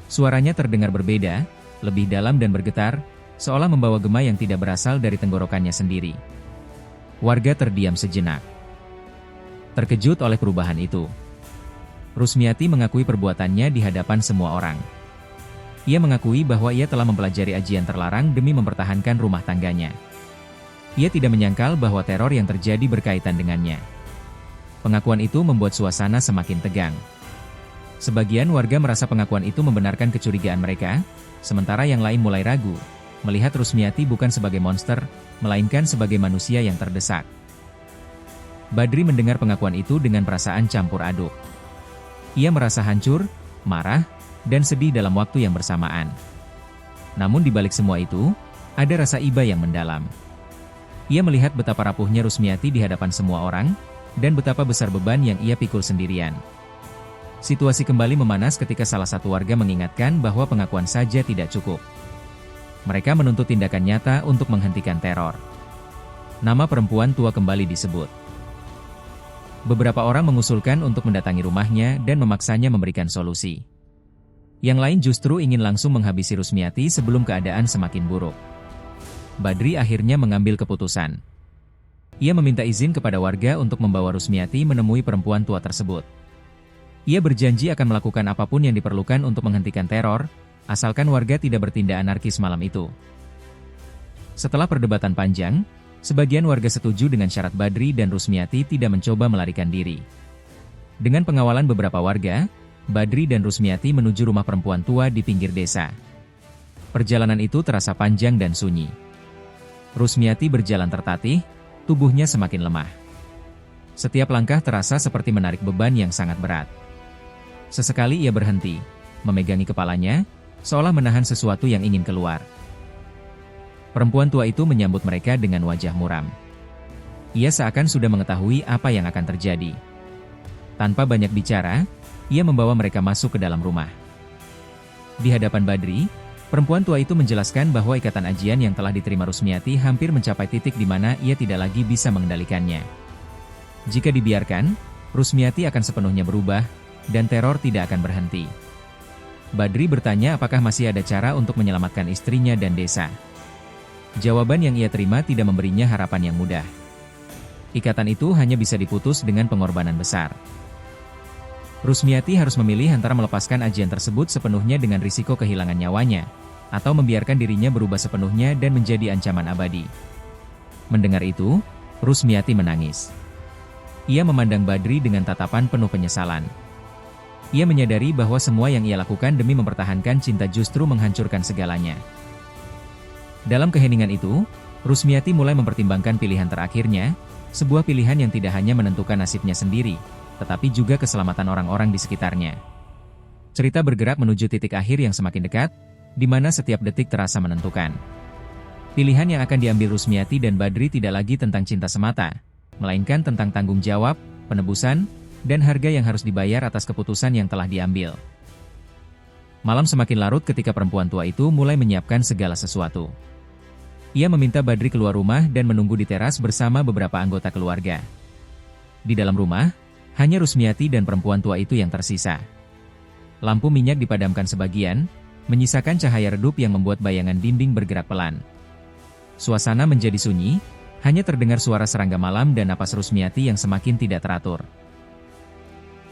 Suaranya terdengar berbeda, lebih dalam dan bergetar, seolah membawa gema yang tidak berasal dari tenggorokannya sendiri. Warga terdiam sejenak. Terkejut oleh perubahan itu, Rusmiati mengakui perbuatannya di hadapan semua orang. Ia mengakui bahwa ia telah mempelajari ajian terlarang demi mempertahankan rumah tangganya. Ia tidak menyangkal bahwa teror yang terjadi berkaitan dengannya. Pengakuan itu membuat suasana semakin tegang. Sebagian warga merasa pengakuan itu membenarkan kecurigaan mereka, sementara yang lain mulai ragu, melihat Rusmiati bukan sebagai monster, melainkan sebagai manusia yang terdesak. Badri mendengar pengakuan itu dengan perasaan campur aduk. Ia merasa hancur, marah, dan sedih dalam waktu yang bersamaan. Namun di balik semua itu, ada rasa iba yang mendalam. Ia melihat betapa rapuhnya Rusmiati di hadapan semua orang, dan betapa besar beban yang ia pikul sendirian. Situasi kembali memanas ketika salah satu warga mengingatkan bahwa pengakuan saja tidak cukup. Mereka menuntut tindakan nyata untuk menghentikan teror. Nama perempuan tua kembali disebut. Beberapa orang mengusulkan untuk mendatangi rumahnya dan memaksanya memberikan solusi. Yang lain justru ingin langsung menghabisi Rusmiati sebelum keadaan semakin buruk. Badri akhirnya mengambil keputusan. Ia meminta izin kepada warga untuk membawa Rusmiati menemui perempuan tua tersebut. Ia berjanji akan melakukan apapun yang diperlukan untuk menghentikan teror, asalkan warga tidak bertindak anarkis malam itu. Setelah perdebatan panjang, sebagian warga setuju dengan syarat Badri dan Rusmiati tidak mencoba melarikan diri. Dengan pengawalan beberapa warga, Badri dan Rusmiati menuju rumah perempuan tua di pinggir desa. Perjalanan itu terasa panjang dan sunyi. Rusmiati berjalan tertatih, tubuhnya semakin lemah. Setiap langkah terasa seperti menarik beban yang sangat berat. Sesekali ia berhenti, memegangi kepalanya, seolah menahan sesuatu yang ingin keluar. Perempuan tua itu menyambut mereka dengan wajah muram. Ia seakan sudah mengetahui apa yang akan terjadi. Tanpa banyak bicara, ia membawa mereka masuk ke dalam rumah. Di hadapan Badri, perempuan tua itu menjelaskan bahwa ikatan ajian yang telah diterima Rusmiati hampir mencapai titik di mana ia tidak lagi bisa mengendalikannya. Jika dibiarkan, Rusmiati akan sepenuhnya berubah, dan teror tidak akan berhenti. Badri bertanya apakah masih ada cara untuk menyelamatkan istrinya dan desa. Jawaban yang ia terima tidak memberinya harapan yang mudah. Ikatan itu hanya bisa diputus dengan pengorbanan besar. Rusmiati harus memilih antara melepaskan ajian tersebut sepenuhnya dengan risiko kehilangan nyawanya, atau membiarkan dirinya berubah sepenuhnya dan menjadi ancaman abadi. Mendengar itu, Rusmiati menangis. Ia memandang Badri dengan tatapan penuh penyesalan. Ia menyadari bahwa semua yang ia lakukan demi mempertahankan cinta justru menghancurkan segalanya. Dalam keheningan itu, Rusmiati mulai mempertimbangkan pilihan terakhirnya, sebuah pilihan yang tidak hanya menentukan nasibnya sendiri, tetapi juga keselamatan orang-orang di sekitarnya. Cerita bergerak menuju titik akhir yang semakin dekat, di mana setiap detik terasa menentukan. Pilihan yang akan diambil Rusmiati dan Badri tidak lagi tentang cinta semata, melainkan tentang tanggung jawab, penebusan, dan harga yang harus dibayar atas keputusan yang telah diambil. Malam semakin larut ketika perempuan tua itu mulai menyiapkan segala sesuatu. Ia meminta Badri keluar rumah dan menunggu di teras bersama beberapa anggota keluarga. Di dalam rumah, hanya Rusmiati dan perempuan tua itu yang tersisa. Lampu minyak dipadamkan sebagian, menyisakan cahaya redup yang membuat bayangan dinding bergerak pelan. Suasana menjadi sunyi, hanya terdengar suara serangga malam dan napas Rusmiati yang semakin tidak teratur.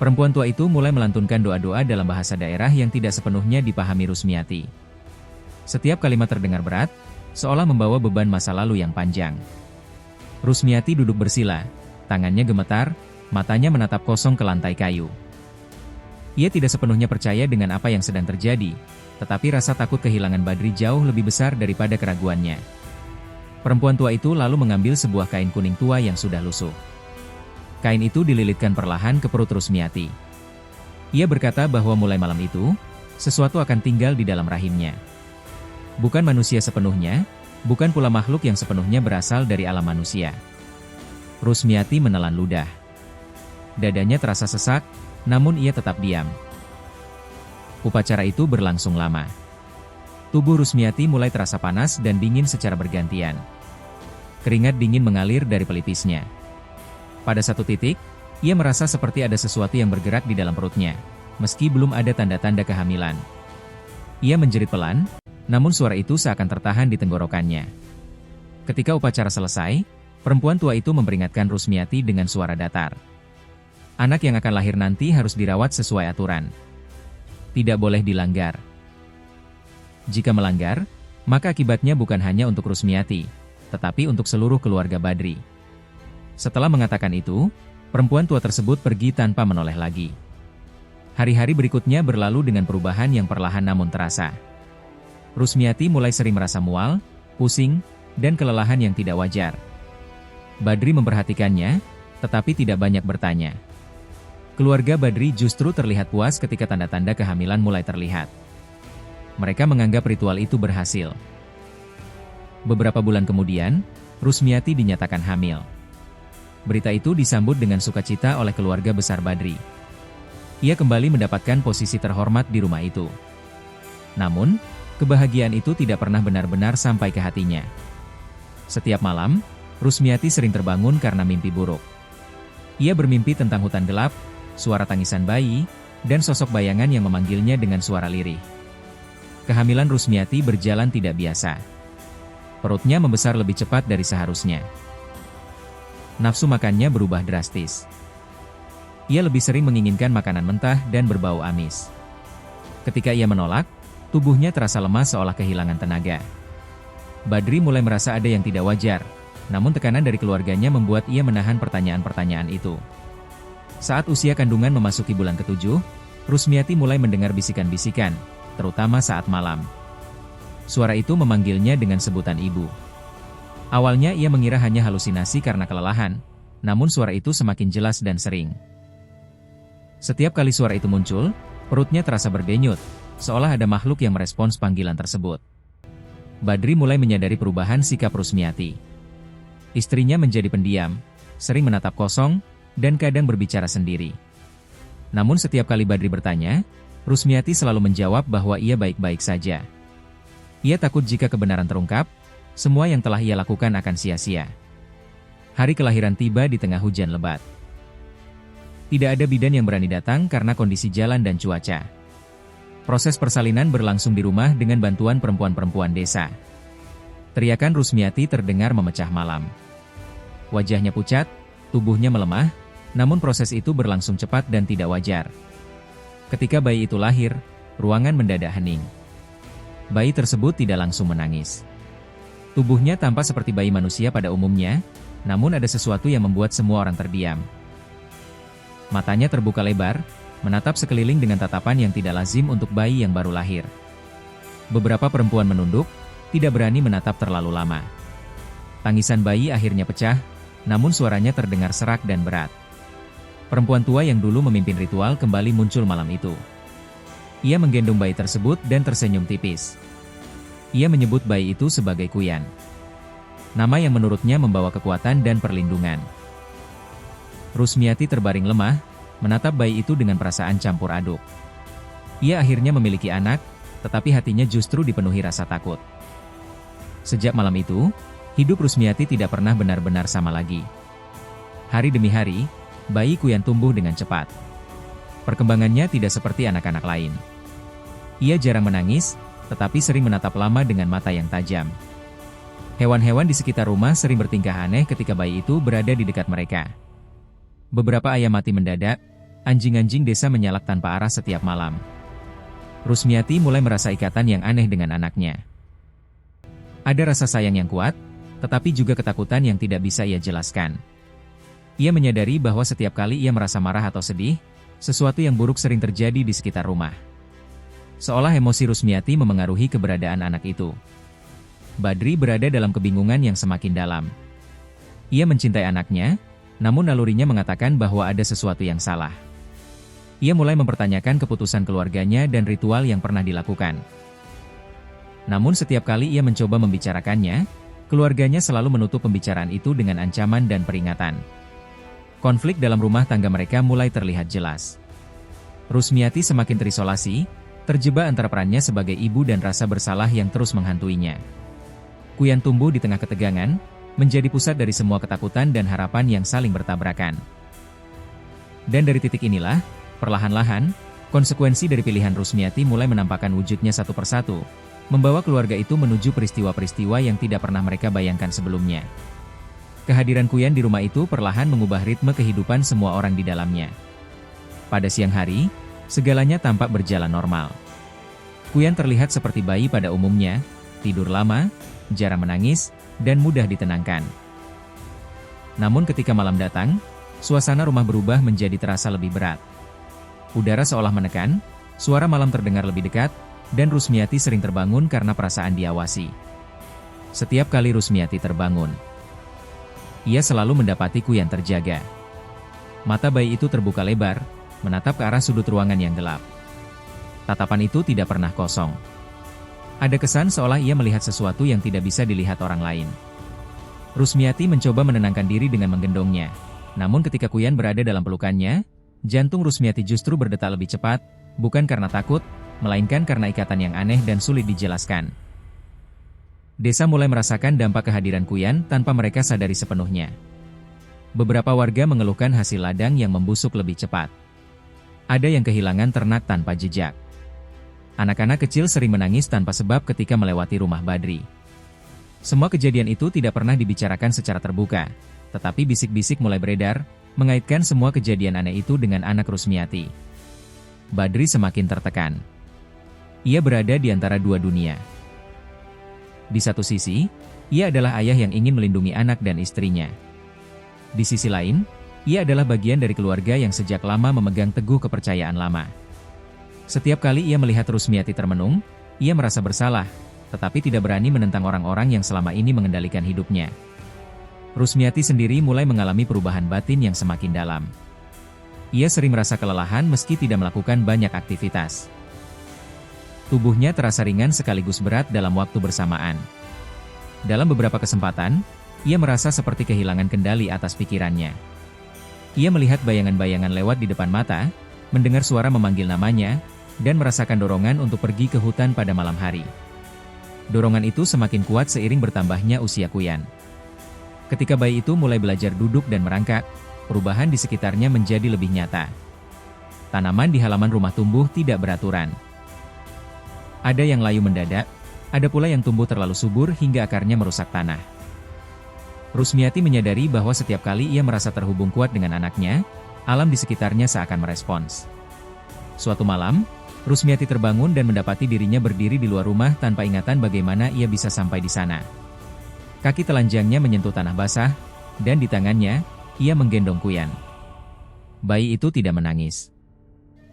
Perempuan tua itu mulai melantunkan doa-doa dalam bahasa daerah yang tidak sepenuhnya dipahami Rusmiati. Setiap kalimat terdengar berat, seolah membawa beban masa lalu yang panjang. Rusmiati duduk bersila, tangannya gemetar, matanya menatap kosong ke lantai kayu. Ia tidak sepenuhnya percaya dengan apa yang sedang terjadi, tetapi rasa takut kehilangan Badri jauh lebih besar daripada keraguannya. Perempuan tua itu lalu mengambil sebuah kain kuning tua yang sudah lusuh. Kain itu dililitkan perlahan ke perut Rusmiati. Ia berkata bahwa mulai malam itu, sesuatu akan tinggal di dalam rahimnya. Bukan manusia sepenuhnya, bukan pula makhluk yang sepenuhnya berasal dari alam manusia. Rusmiati menelan ludah. Dadanya terasa sesak, namun ia tetap diam. Upacara itu berlangsung lama. Tubuh Rusmiati mulai terasa panas dan dingin secara bergantian. Keringat dingin mengalir dari pelipisnya. Pada satu titik, ia merasa seperti ada sesuatu yang bergerak di dalam perutnya, meski belum ada tanda-tanda kehamilan. Ia menjerit pelan, namun suara itu seakan tertahan di tenggorokannya. Ketika upacara selesai, perempuan tua itu memperingatkan Rusmiati dengan suara datar. Anak yang akan lahir nanti harus dirawat sesuai aturan. Tidak boleh dilanggar. Jika melanggar, maka akibatnya bukan hanya untuk Rusmiati, tetapi untuk seluruh keluarga Badri. Setelah mengatakan itu, perempuan tua tersebut pergi tanpa menoleh lagi. Hari-hari berikutnya berlalu dengan perubahan yang perlahan namun terasa. Rusmiati mulai sering merasa mual, pusing, dan kelelahan yang tidak wajar. Badri memperhatikannya, tetapi tidak banyak bertanya. Keluarga Badri justru terlihat puas ketika tanda-tanda kehamilan mulai terlihat. Mereka menganggap ritual itu berhasil. Beberapa bulan kemudian, Rusmiati dinyatakan hamil. Berita itu disambut dengan sukacita oleh keluarga besar Badri. Ia kembali mendapatkan posisi terhormat di rumah itu. Namun, kebahagiaan itu tidak pernah benar-benar sampai ke hatinya. Setiap malam, Rusmiati sering terbangun karena mimpi buruk. Ia bermimpi tentang hutan gelap, suara tangisan bayi, dan sosok bayangan yang memanggilnya dengan suara lirih. Kehamilan Rusmiati berjalan tidak biasa. Perutnya membesar lebih cepat dari seharusnya. Nafsu makannya berubah drastis. Ia lebih sering menginginkan makanan mentah dan berbau amis. Ketika ia menolak, tubuhnya terasa lemah seolah kehilangan tenaga. Badri mulai merasa ada yang tidak wajar, namun tekanan dari keluarganya membuat ia menahan pertanyaan-pertanyaan itu. Saat usia kandungan memasuki bulan ke-7, Rusmiati mulai mendengar bisikan-bisikan, terutama saat malam. Suara itu memanggilnya dengan sebutan ibu. Awalnya ia mengira hanya halusinasi karena kelelahan, namun suara itu semakin jelas dan sering. Setiap kali suara itu muncul, perutnya terasa berdenyut, seolah ada makhluk yang merespons panggilan tersebut. Badri mulai menyadari perubahan sikap Rusmiati. Istrinya menjadi pendiam, sering menatap kosong, dan kadang berbicara sendiri. Namun setiap kali Badri bertanya, Rusmiati selalu menjawab bahwa ia baik-baik saja. Ia takut jika kebenaran terungkap, semua yang telah ia lakukan akan sia-sia. Hari kelahiran tiba di tengah hujan lebat. Tidak ada bidan yang berani datang karena kondisi jalan dan cuaca. Proses persalinan berlangsung di rumah dengan bantuan perempuan-perempuan desa. Teriakan Rusmiati terdengar memecah malam. Wajahnya pucat, tubuhnya melemah, namun proses itu berlangsung cepat dan tidak wajar. Ketika bayi itu lahir, ruangan mendadak hening. Bayi tersebut tidak langsung menangis. Tubuhnya tampak seperti bayi manusia pada umumnya, namun ada sesuatu yang membuat semua orang terdiam. Matanya terbuka lebar, menatap sekeliling dengan tatapan yang tidak lazim untuk bayi yang baru lahir. Beberapa perempuan menunduk, tidak berani menatap terlalu lama. Tangisan bayi akhirnya pecah, namun suaranya terdengar serak dan berat. Perempuan tua yang dulu memimpin ritual kembali muncul malam itu. Ia menggendong bayi tersebut dan tersenyum tipis. Ia menyebut bayi itu sebagai Kuyan. Nama yang menurutnya membawa kekuatan dan perlindungan. Rusmiati terbaring lemah, menatap bayi itu dengan perasaan campur aduk. Ia akhirnya memiliki anak, tetapi hatinya justru dipenuhi rasa takut. Sejak malam itu, hidup Rusmiati tidak pernah benar-benar sama lagi. Hari demi hari, bayi Kuyan tumbuh dengan cepat. Perkembangannya tidak seperti anak-anak lain. Ia jarang menangis, tetapi sering menatap lama dengan mata yang tajam. Hewan-hewan di sekitar rumah sering bertingkah aneh ketika bayi itu berada di dekat mereka. Beberapa ayam mati mendadak, anjing-anjing desa menyalak tanpa arah setiap malam. Rusmiati mulai merasa ikatan yang aneh dengan anaknya. Ada rasa sayang yang kuat, tetapi juga ketakutan yang tidak bisa ia jelaskan. Ia menyadari bahwa setiap kali ia merasa marah atau sedih, sesuatu yang buruk sering terjadi di sekitar rumah. Seolah emosi Rusmiati memengaruhi keberadaan anak itu. Badri berada dalam kebingungan yang semakin dalam. Ia mencintai anaknya, namun nalurinya mengatakan bahwa ada sesuatu yang salah. Ia mulai mempertanyakan keputusan keluarganya dan ritual yang pernah dilakukan. Namun setiap kali ia mencoba membicarakannya, keluarganya selalu menutup pembicaraan itu dengan ancaman dan peringatan. Konflik dalam rumah tangga mereka mulai terlihat jelas. Rusmiati semakin terisolasi, terjebak antara perannya sebagai ibu dan rasa bersalah yang terus menghantuinya. Kuyan tumbuh di tengah ketegangan, menjadi pusat dari semua ketakutan dan harapan yang saling bertabrakan. Dan dari titik inilah, perlahan-lahan, konsekuensi dari pilihan Rusmiati mulai menampakkan wujudnya satu persatu, membawa keluarga itu menuju peristiwa-peristiwa yang tidak pernah mereka bayangkan sebelumnya. Kehadiran Kuyan di rumah itu perlahan mengubah ritme kehidupan semua orang di dalamnya. Pada siang hari, segalanya tampak berjalan normal. Kuyan terlihat seperti bayi pada umumnya, tidur lama, jarang menangis, dan mudah ditenangkan. Namun ketika malam datang, suasana rumah berubah menjadi terasa lebih berat. Udara seolah menekan, suara malam terdengar lebih dekat, dan Rusmiati sering terbangun karena perasaan diawasi. Setiap kali Rusmiati terbangun, ia selalu mendapati Kuyan terjaga. Mata bayi itu terbuka lebar, menatap ke arah sudut ruangan yang gelap. Tatapan itu tidak pernah kosong. Ada kesan seolah ia melihat sesuatu yang tidak bisa dilihat orang lain. Rusmiati mencoba menenangkan diri dengan menggendongnya. Namun ketika Kuyan berada dalam pelukannya, jantung Rusmiati justru berdetak lebih cepat, bukan karena takut, melainkan karena ikatan yang aneh dan sulit dijelaskan. Desa mulai merasakan dampak kehadiran Kuyan tanpa mereka sadari sepenuhnya. Beberapa warga mengeluhkan hasil ladang yang membusuk lebih cepat. Ada yang kehilangan ternak tanpa jejak. Anak-anak kecil sering menangis tanpa sebab ketika melewati rumah Badri. Semua kejadian itu tidak pernah dibicarakan secara terbuka, tetapi bisik-bisik mulai beredar, mengaitkan semua kejadian aneh itu dengan anak Rusmiati. Badri semakin tertekan. Ia berada di antara dua dunia. Di satu sisi, ia adalah ayah yang ingin melindungi anak dan istrinya. Di sisi lain, ia adalah bagian dari keluarga yang sejak lama memegang teguh kepercayaan lama. Setiap kali ia melihat Rusmiati termenung, ia merasa bersalah, tetapi tidak berani menentang orang-orang yang selama ini mengendalikan hidupnya. Rusmiati sendiri mulai mengalami perubahan batin yang semakin dalam. Ia sering merasa kelelahan meski tidak melakukan banyak aktivitas. Tubuhnya terasa ringan sekaligus berat dalam waktu bersamaan. Dalam beberapa kesempatan, ia merasa seperti kehilangan kendali atas pikirannya. Ia melihat bayangan-bayangan lewat di depan mata, mendengar suara memanggil namanya, dan merasakan dorongan untuk pergi ke hutan pada malam hari. Dorongan itu semakin kuat seiring bertambahnya usia Kuyan. Ketika bayi itu mulai belajar duduk dan merangkak, perubahan di sekitarnya menjadi lebih nyata. Tanaman di halaman rumah tumbuh tidak beraturan. Ada yang layu mendadak, ada pula yang tumbuh terlalu subur hingga akarnya merusak tanah. Rusmiati menyadari bahwa setiap kali ia merasa terhubung kuat dengan anaknya, alam di sekitarnya seakan merespons. Suatu malam, Rusmiati terbangun dan mendapati dirinya berdiri di luar rumah tanpa ingatan bagaimana ia bisa sampai di sana. Kaki telanjangnya menyentuh tanah basah, dan di tangannya, ia menggendong Kuyan. Bayi itu tidak menangis.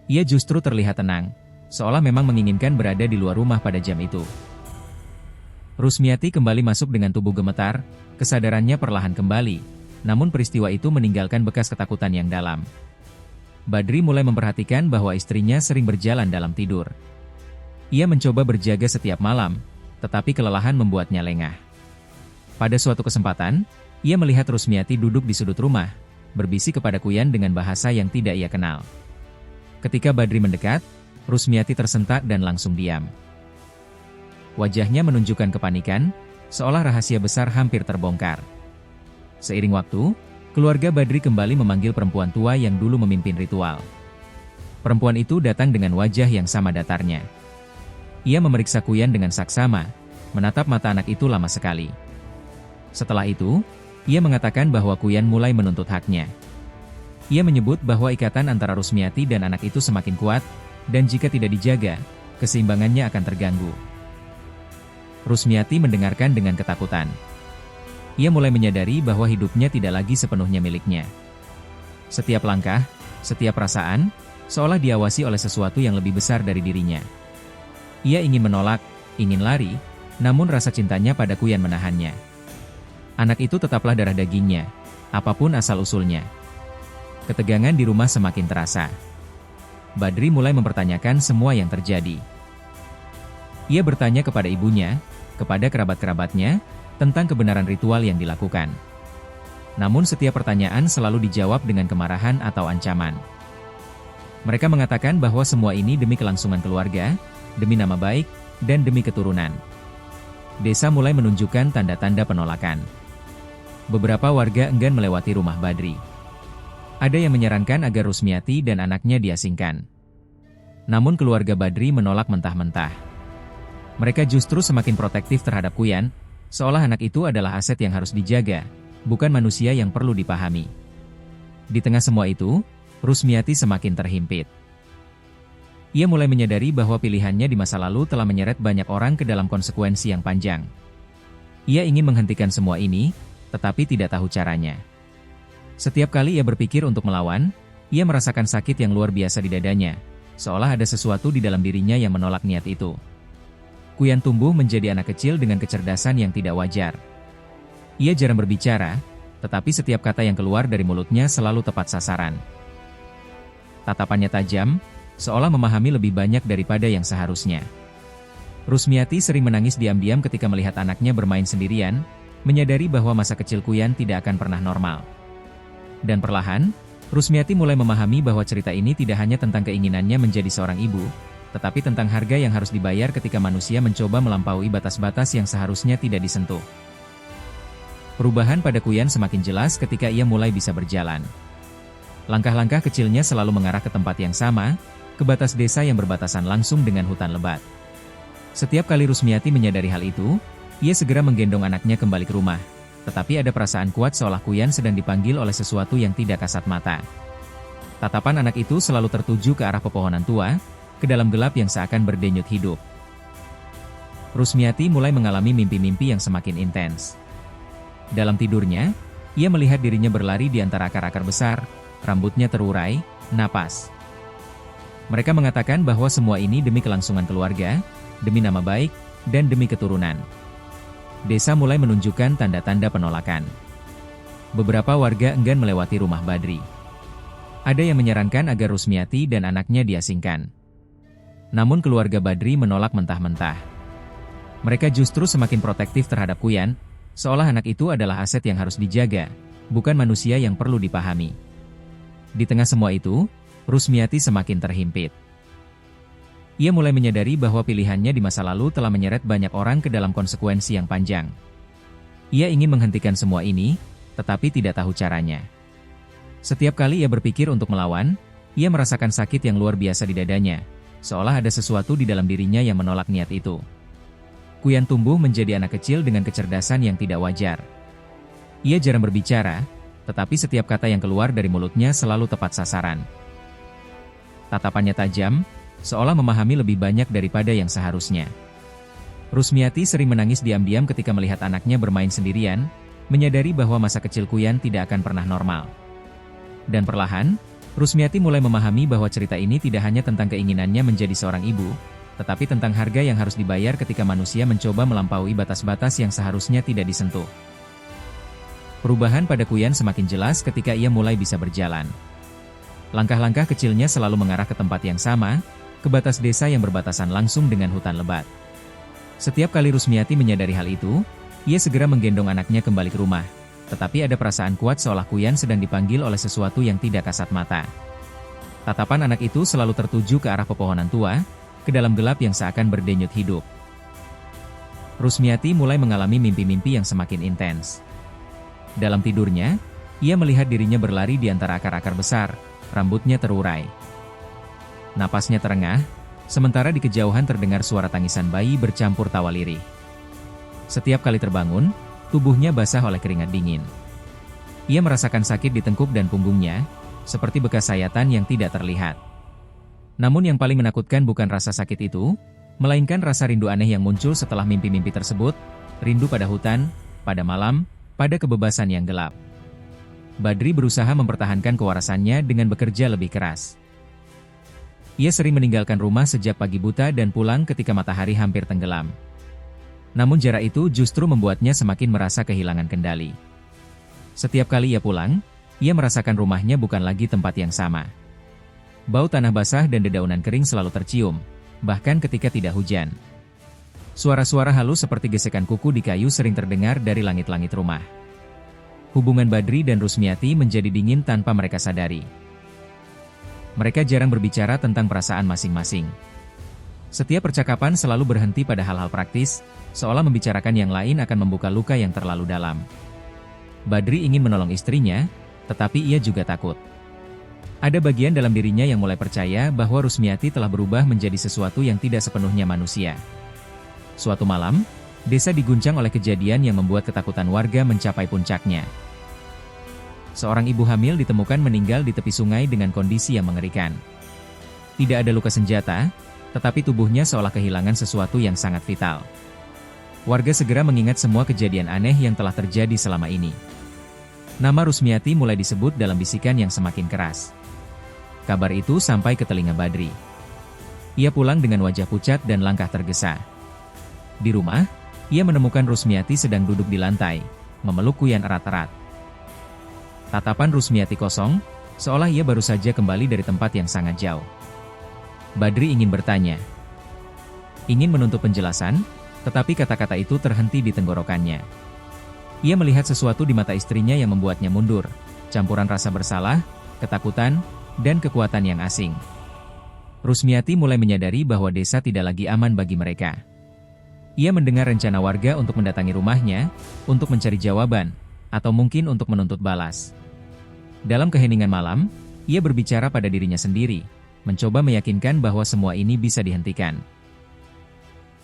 Ia justru terlihat tenang, seolah memang menginginkan berada di luar rumah pada jam itu. Rusmiati kembali masuk dengan tubuh gemetar, kesadarannya perlahan kembali, namun peristiwa itu meninggalkan bekas ketakutan yang dalam. Badri mulai memperhatikan bahwa istrinya sering berjalan dalam tidur. Ia mencoba berjaga setiap malam, tetapi kelelahan membuatnya lengah. Pada suatu kesempatan, ia melihat Rusmiati duduk di sudut rumah, berbisik kepada Kuyan dengan bahasa yang tidak ia kenal. Ketika Badri mendekat, Rusmiati tersentak dan langsung diam. Wajahnya menunjukkan kepanikan, seolah rahasia besar hampir terbongkar. Seiring waktu, keluarga Badri kembali memanggil perempuan tua yang dulu memimpin ritual. Perempuan itu datang dengan wajah yang sama datarnya. Ia memeriksa Kuyan dengan saksama, menatap mata anak itu lama sekali. Setelah itu, ia mengatakan bahwa Kuyan mulai menuntut haknya. Ia menyebut bahwa ikatan antara Rusmiati dan anak itu semakin kuat, dan jika tidak dijaga, keseimbangannya akan terganggu. Rusmiati mendengarkan dengan ketakutan. Ia mulai menyadari bahwa hidupnya tidak lagi sepenuhnya miliknya. Setiap langkah, setiap perasaan, seolah diawasi oleh sesuatu yang lebih besar dari dirinya. Ia ingin menolak, ingin lari, namun rasa cintanya pada Kuyan menahannya. Anak itu tetaplah darah dagingnya, apapun asal-usulnya. Ketegangan di rumah semakin terasa. Badri mulai mempertanyakan semua yang terjadi. Ia bertanya kepada ibunya, kepada kerabat-kerabatnya, tentang kebenaran ritual yang dilakukan. Namun setiap pertanyaan selalu dijawab dengan kemarahan atau ancaman. Mereka mengatakan bahwa semua ini demi kelangsungan keluarga, demi nama baik, dan demi keturunan. Desa mulai menunjukkan tanda-tanda penolakan. Beberapa warga enggan melewati rumah Badri. Ada yang menyarankan agar Rusmiati dan anaknya diasingkan. Namun keluarga Badri menolak mentah-mentah. Mereka justru semakin protektif terhadap Kuyan, seolah anak itu adalah aset yang harus dijaga, bukan manusia yang perlu dipahami. Di tengah semua itu, Rusmiati semakin terhimpit. Ia mulai menyadari bahwa pilihannya di masa lalu telah menyeret banyak orang ke dalam konsekuensi yang panjang. Ia ingin menghentikan semua ini, tetapi tidak tahu caranya. Setiap kali ia berpikir untuk melawan, ia merasakan sakit yang luar biasa di dadanya, seolah ada sesuatu di dalam dirinya yang menolak niat itu. Kuyan tumbuh menjadi anak kecil dengan kecerdasan yang tidak wajar. Ia jarang berbicara, tetapi setiap kata yang keluar dari mulutnya selalu tepat sasaran. Tatapannya tajam, seolah memahami lebih banyak daripada yang seharusnya. Rusmiati sering menangis diam-diam ketika melihat anaknya bermain sendirian, menyadari bahwa masa kecil Kuyan tidak akan pernah normal. Dan perlahan, Rusmiati mulai memahami bahwa cerita ini tidak hanya tentang keinginannya menjadi seorang ibu, tetapi tentang harga yang harus dibayar ketika manusia mencoba melampaui batas-batas yang seharusnya tidak disentuh. Perubahan pada Kuyan semakin jelas ketika ia mulai bisa berjalan. Langkah-langkah kecilnya selalu mengarah ke tempat yang sama, ke batas desa yang berbatasan langsung dengan hutan lebat. Setiap kali Rusmiati menyadari hal itu, ia segera menggendong anaknya kembali ke rumah. Tetapi ada perasaan kuat seolah Kuyan sedang dipanggil oleh sesuatu yang tidak kasat mata. Tatapan anak itu selalu tertuju ke arah pepohonan tua, ke dalam gelap yang seakan berdenyut hidup. Rusmiati mulai mengalami mimpi-mimpi yang semakin intens. Dalam tidurnya, ia melihat dirinya berlari di antara akar-akar besar, rambutnya terurai, napas. Mereka mengatakan bahwa semua ini demi kelangsungan keluarga, demi nama baik, dan demi keturunan. Desa mulai menunjukkan tanda-tanda penolakan. Beberapa warga enggan melewati rumah Badri. Ada yang menyarankan agar Rusmiati dan anaknya diasingkan. Namun keluarga Badri menolak mentah-mentah. Mereka justru semakin protektif terhadap Kuyan, seolah anak itu adalah aset yang harus dijaga, bukan manusia yang perlu dipahami. Di tengah semua itu, Rusmiati semakin terhimpit. Ia mulai menyadari bahwa pilihannya di masa lalu telah menyeret banyak orang ke dalam konsekuensi yang panjang. Ia ingin menghentikan semua ini, tetapi tidak tahu caranya. Setiap kali ia berpikir untuk melawan, ia merasakan sakit yang luar biasa di dadanya, seolah ada sesuatu di dalam dirinya yang menolak niat itu. Kuyan tumbuh menjadi anak kecil dengan kecerdasan yang tidak wajar. Ia jarang berbicara, tetapi setiap kata yang keluar dari mulutnya selalu tepat sasaran. Tatapannya tajam, seolah memahami lebih banyak daripada yang seharusnya. Rusmiati sering menangis diam-diam ketika melihat anaknya bermain sendirian, menyadari bahwa masa kecil Kuyan tidak akan pernah normal. Dan perlahan, Rusmiati mulai memahami bahwa cerita ini tidak hanya tentang keinginannya menjadi seorang ibu, tetapi tentang harga yang harus dibayar ketika manusia mencoba melampaui batas-batas yang seharusnya tidak disentuh. Perubahan pada Kuyan semakin jelas ketika ia mulai bisa berjalan. Langkah-langkah kecilnya selalu mengarah ke tempat yang sama, ke batas desa yang berbatasan langsung dengan hutan lebat. Setiap kali Rusmiati menyadari hal itu, ia segera menggendong anaknya kembali ke rumah. Tetapi ada perasaan kuat seolah Kuyan sedang dipanggil oleh sesuatu yang tidak kasat mata. Tatapan anak itu selalu tertuju ke arah pepohonan tua, ke dalam gelap yang seakan berdenyut hidup. Rusmiati mulai mengalami mimpi-mimpi yang semakin intens. Dalam tidurnya, ia melihat dirinya berlari di antara akar-akar besar, rambutnya terurai. Napasnya terengah, sementara di kejauhan terdengar suara tangisan bayi bercampur tawa lirih. Setiap kali terbangun, tubuhnya basah oleh keringat dingin. Ia merasakan sakit di tengkuk dan punggungnya, seperti bekas sayatan yang tidak terlihat. Namun yang paling menakutkan bukan rasa sakit itu, melainkan rasa rindu aneh yang muncul setelah mimpi-mimpi tersebut, rindu pada hutan, pada malam, pada kebebasan yang gelap. Badri berusaha mempertahankan kewarasannya dengan bekerja lebih keras. Ia sering meninggalkan rumah sejak pagi buta dan pulang ketika matahari hampir tenggelam. Namun jarak itu justru membuatnya semakin merasa kehilangan kendali. Setiap kali ia pulang, ia merasakan rumahnya bukan lagi tempat yang sama. Bau tanah basah dan dedaunan kering selalu tercium, bahkan ketika tidak hujan. Suara-suara halus seperti gesekan kuku di kayu sering terdengar dari langit-langit rumah. Hubungan Badri dan Rusmiati menjadi dingin tanpa mereka sadari. Mereka jarang berbicara tentang perasaan masing-masing. Setiap percakapan selalu berhenti pada hal-hal praktis, seolah membicarakan yang lain akan membuka luka yang terlalu dalam. Badri ingin menolong istrinya, tetapi ia juga takut. Ada bagian dalam dirinya yang mulai percaya bahwa Rusmiati telah berubah menjadi sesuatu yang tidak sepenuhnya manusia. Suatu malam, desa diguncang oleh kejadian yang membuat ketakutan warga mencapai puncaknya. Seorang ibu hamil ditemukan meninggal di tepi sungai dengan kondisi yang mengerikan. Tidak ada luka senjata, tetapi tubuhnya seolah kehilangan sesuatu yang sangat vital. Warga segera mengingat semua kejadian aneh yang telah terjadi selama ini. Nama Rusmiati mulai disebut dalam bisikan yang semakin keras. Kabar itu sampai ke telinga Badri. Ia pulang dengan wajah pucat dan langkah tergesa. Di rumah, ia menemukan Rusmiati sedang duduk di lantai, memeluk Kuyan erat-erat. Tatapan Rusmiati kosong, seolah ia baru saja kembali dari tempat yang sangat jauh. Badri ingin bertanya. Ingin menuntut penjelasan, tetapi kata-kata itu terhenti di tenggorokannya. Ia melihat sesuatu di mata istrinya yang membuatnya mundur, campuran rasa bersalah, ketakutan, dan kekuatan yang asing. Rusmiati mulai menyadari bahwa desa tidak lagi aman bagi mereka. Ia mendengar rencana warga untuk mendatangi rumahnya, untuk mencari jawaban, atau mungkin untuk menuntut balas. Dalam keheningan malam, ia berbicara pada dirinya sendiri, mencoba meyakinkan bahwa semua ini bisa dihentikan.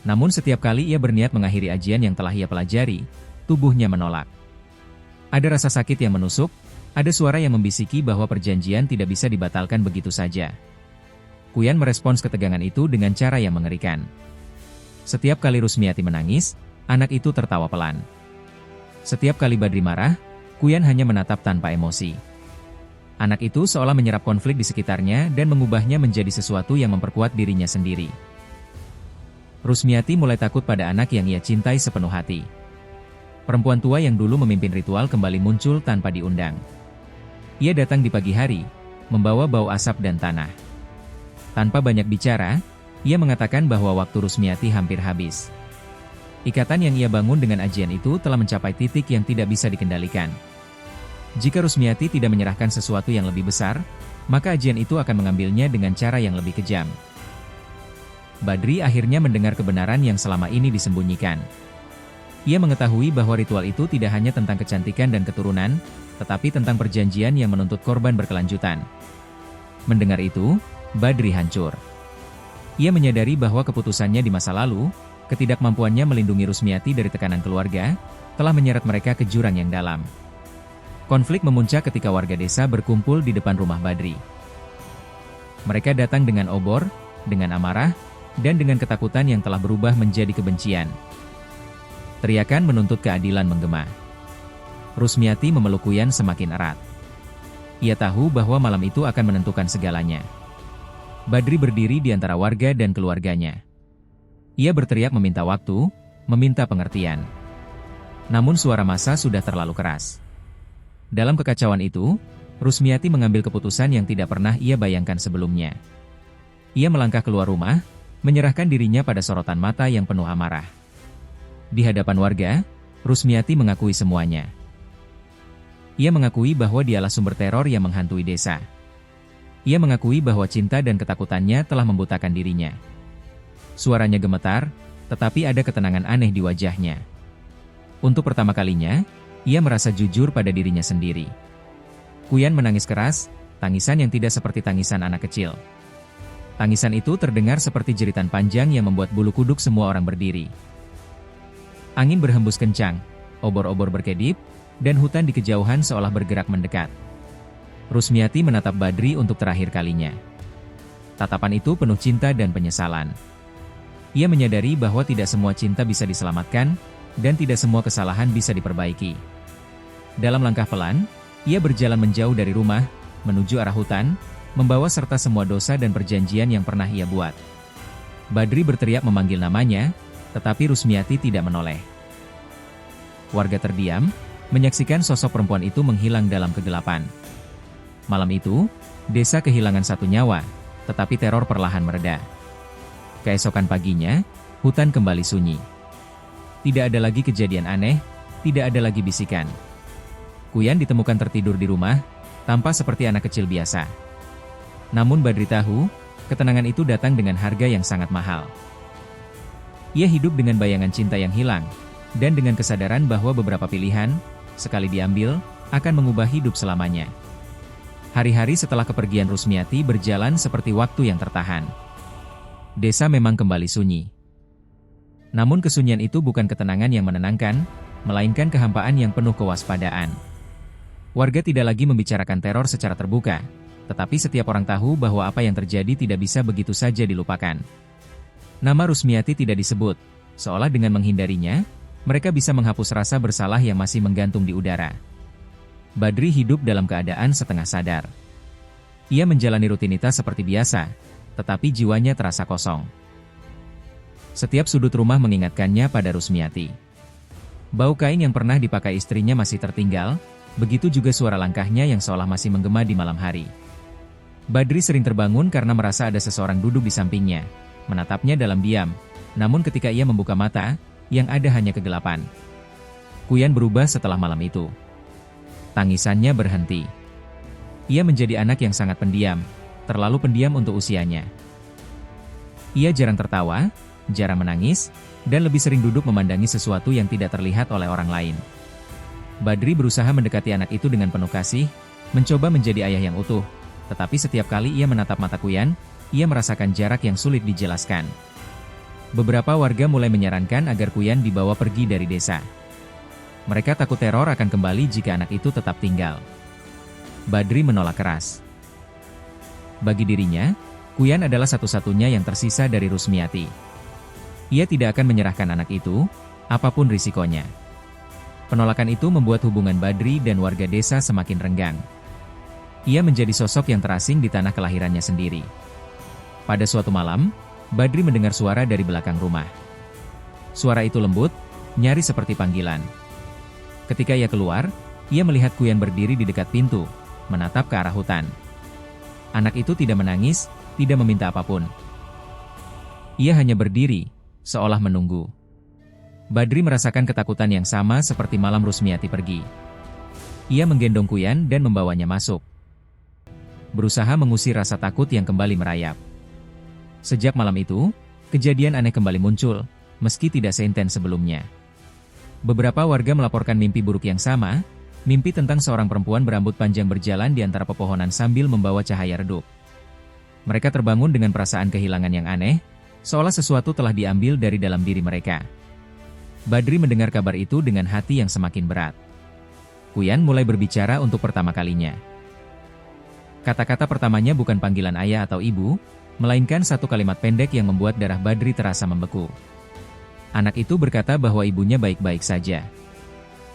Namun setiap kali ia berniat mengakhiri ajian yang telah ia pelajari, tubuhnya menolak. Ada rasa sakit yang menusuk, ada suara yang membisiki bahwa perjanjian tidak bisa dibatalkan begitu saja. Kuyan merespons ketegangan itu dengan cara yang mengerikan. Setiap kali Rusmiati menangis, anak itu tertawa pelan. Setiap kali Badri marah, Kuyan hanya menatap tanpa emosi. Anak itu seolah menyerap konflik di sekitarnya dan mengubahnya menjadi sesuatu yang memperkuat dirinya sendiri. Rusmiati mulai takut pada anak yang ia cintai sepenuh hati. Perempuan tua yang dulu memimpin ritual kembali muncul tanpa diundang. Ia datang di pagi hari, membawa bau asap dan tanah. Tanpa banyak bicara, ia mengatakan bahwa waktu Rusmiati hampir habis. Ikatan yang ia bangun dengan ajian itu telah mencapai titik yang tidak bisa dikendalikan. Jika Rusmiati tidak menyerahkan sesuatu yang lebih besar, maka ajian itu akan mengambilnya dengan cara yang lebih kejam. Badri akhirnya mendengar kebenaran yang selama ini disembunyikan. Ia mengetahui bahwa ritual itu tidak hanya tentang kecantikan dan keturunan, tetapi tentang perjanjian yang menuntut korban berkelanjutan. Mendengar itu, Badri hancur. Ia menyadari bahwa keputusannya di masa lalu, ketidakmampuannya melindungi Rusmiati dari tekanan keluarga, telah menyeret mereka ke jurang yang dalam. Konflik memuncak ketika warga desa berkumpul di depan rumah Badri. Mereka datang dengan obor, dengan amarah, dan dengan ketakutan yang telah berubah menjadi kebencian. Teriakan menuntut keadilan menggema. Rusmiati memeluk Kuyan semakin erat. Ia tahu bahwa malam itu akan menentukan segalanya. Badri berdiri di antara warga dan keluarganya. Ia berteriak meminta waktu, meminta pengertian. Namun suara massa sudah terlalu keras. Dalam kekacauan itu, Rusmiati mengambil keputusan yang tidak pernah ia bayangkan sebelumnya. Ia melangkah keluar rumah, menyerahkan dirinya pada sorotan mata yang penuh amarah. Di hadapan warga, Rusmiati mengakui semuanya. Ia mengakui bahwa dialah sumber teror yang menghantui desa. Ia mengakui bahwa cinta dan ketakutannya telah membutakan dirinya. Suaranya gemetar, tetapi ada ketenangan aneh di wajahnya. Untuk pertama kalinya, ia merasa jujur pada dirinya sendiri. Kuyan menangis keras, tangisan yang tidak seperti tangisan anak kecil. Tangisan itu terdengar seperti jeritan panjang yang membuat bulu kuduk semua orang berdiri. Angin berhembus kencang, obor-obor berkedip, dan hutan di kejauhan seolah bergerak mendekat. Rusmiati menatap Badri untuk terakhir kalinya. Tatapan itu penuh cinta dan penyesalan. Ia menyadari bahwa tidak semua cinta bisa diselamatkan, dan tidak semua kesalahan bisa diperbaiki. Dalam langkah pelan, ia berjalan menjauh dari rumah, menuju arah hutan, membawa serta semua dosa dan perjanjian yang pernah ia buat. Badri berteriak memanggil namanya, tetapi Rusmiati tidak menoleh. Warga terdiam, menyaksikan sosok perempuan itu menghilang dalam kegelapan. Malam itu, desa kehilangan satu nyawa, tetapi teror perlahan mereda. Keesokan paginya, hutan kembali sunyi. Tidak ada lagi kejadian aneh, tidak ada lagi bisikan. Kuyan ditemukan tertidur di rumah, tampak seperti anak kecil biasa. Namun Badri tahu, ketenangan itu datang dengan harga yang sangat mahal. Ia hidup dengan bayangan cinta yang hilang, dan dengan kesadaran bahwa beberapa pilihan, sekali diambil, akan mengubah hidup selamanya. Hari-hari setelah kepergian Rusmiati berjalan seperti waktu yang tertahan. Desa memang kembali sunyi. Namun kesunyian itu bukan ketenangan yang menenangkan, melainkan kehampaan yang penuh kewaspadaan. Warga tidak lagi membicarakan teror secara terbuka, tetapi setiap orang tahu bahwa apa yang terjadi tidak bisa begitu saja dilupakan. Nama Rusmiati tidak disebut, seolah dengan menghindarinya, mereka bisa menghapus rasa bersalah yang masih menggantung di udara. Badri hidup dalam keadaan setengah sadar. Ia menjalani rutinitas seperti biasa, tetapi jiwanya terasa kosong. Setiap sudut rumah mengingatkannya pada Rusmiati. Bau kain yang pernah dipakai istrinya masih tertinggal, begitu juga suara langkahnya yang seolah masih menggema di malam hari. Badri sering terbangun karena merasa ada seseorang duduk di sampingnya, menatapnya dalam diam, namun ketika ia membuka mata, yang ada hanya kegelapan. Kuyan berubah setelah malam itu. Tangisannya berhenti. Ia menjadi anak yang sangat pendiam, terlalu pendiam untuk usianya. Ia jarang tertawa, jarang menangis, dan lebih sering duduk memandangi sesuatu yang tidak terlihat oleh orang lain. Badri berusaha mendekati anak itu dengan penuh kasih, mencoba menjadi ayah yang utuh, tetapi setiap kali ia menatap mata Kuyan, ia merasakan jarak yang sulit dijelaskan. Beberapa warga mulai menyarankan agar Kuyan dibawa pergi dari desa. Mereka takut teror akan kembali jika anak itu tetap tinggal. Badri menolak keras. Bagi dirinya, Kuyan adalah satu-satunya yang tersisa dari Rusmiati. Ia tidak akan menyerahkan anak itu, apapun risikonya. Penolakan itu membuat hubungan Badri dan warga desa semakin renggang. Ia menjadi sosok yang terasing di tanah kelahirannya sendiri. Pada suatu malam, Badri mendengar suara dari belakang rumah. Suara itu lembut, nyaris seperti panggilan. Ketika ia keluar, ia melihat Kuyan berdiri di dekat pintu, menatap ke arah hutan. Anak itu tidak menangis, tidak meminta apapun. Ia hanya berdiri, seolah menunggu. Badri merasakan ketakutan yang sama seperti malam Rusmiati pergi. Ia menggendong Kuyan dan membawanya masuk. Berusaha mengusir rasa takut yang kembali merayap. Sejak malam itu, kejadian aneh kembali muncul, meski tidak seintens sebelumnya. Beberapa warga melaporkan mimpi buruk yang sama, mimpi tentang seorang perempuan berambut panjang berjalan di antara pepohonan sambil membawa cahaya redup. Mereka terbangun dengan perasaan kehilangan yang aneh, seolah sesuatu telah diambil dari dalam diri mereka. Badri mendengar kabar itu dengan hati yang semakin berat. Kuyan mulai berbicara untuk pertama kalinya. Kata-kata pertamanya bukan panggilan ayah atau ibu, melainkan satu kalimat pendek yang membuat darah Badri terasa membeku. Anak itu berkata bahwa ibunya baik-baik saja.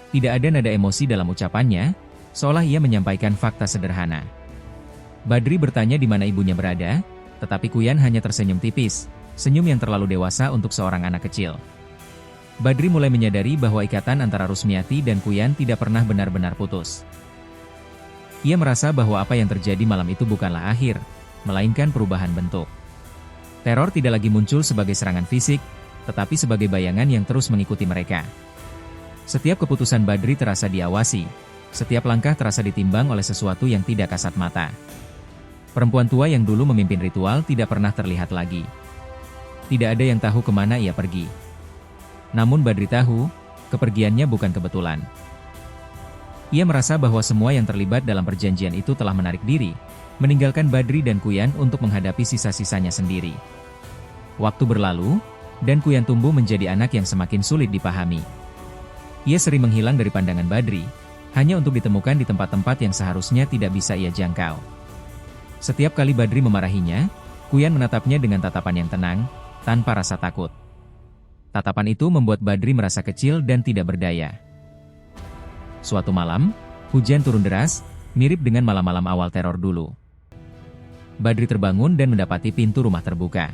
Tidak ada nada emosi dalam ucapannya, seolah ia menyampaikan fakta sederhana. Badri bertanya di mana ibunya berada, tetapi Kuyan hanya tersenyum tipis, senyum yang terlalu dewasa untuk seorang anak kecil. Badri mulai menyadari bahwa ikatan antara Rusmiati dan Kuyan tidak pernah benar-benar putus. Ia merasa bahwa apa yang terjadi malam itu bukanlah akhir, melainkan perubahan bentuk. Teror tidak lagi muncul sebagai serangan fisik, tetapi sebagai bayangan yang terus mengikuti mereka. Setiap keputusan Badri terasa diawasi, setiap langkah terasa ditimbang oleh sesuatu yang tidak kasat mata. Perempuan tua yang dulu memimpin ritual tidak pernah terlihat lagi. Tidak ada yang tahu kemana ia pergi. Namun Badri tahu, kepergiannya bukan kebetulan. Ia merasa bahwa semua yang terlibat dalam perjanjian itu telah menarik diri, meninggalkan Badri dan Kuyan untuk menghadapi sisa-sisanya sendiri. Waktu berlalu, dan Kuyan tumbuh menjadi anak yang semakin sulit dipahami. Ia sering menghilang dari pandangan Badri, hanya untuk ditemukan di tempat-tempat yang seharusnya tidak bisa ia jangkau. Setiap kali Badri memarahinya, Kuyan menatapnya dengan tatapan yang tenang, tanpa rasa takut. Tatapan itu membuat Badri merasa kecil dan tidak berdaya. Suatu malam, hujan turun deras, mirip dengan malam-malam awal teror dulu. Badri terbangun dan mendapati pintu rumah terbuka.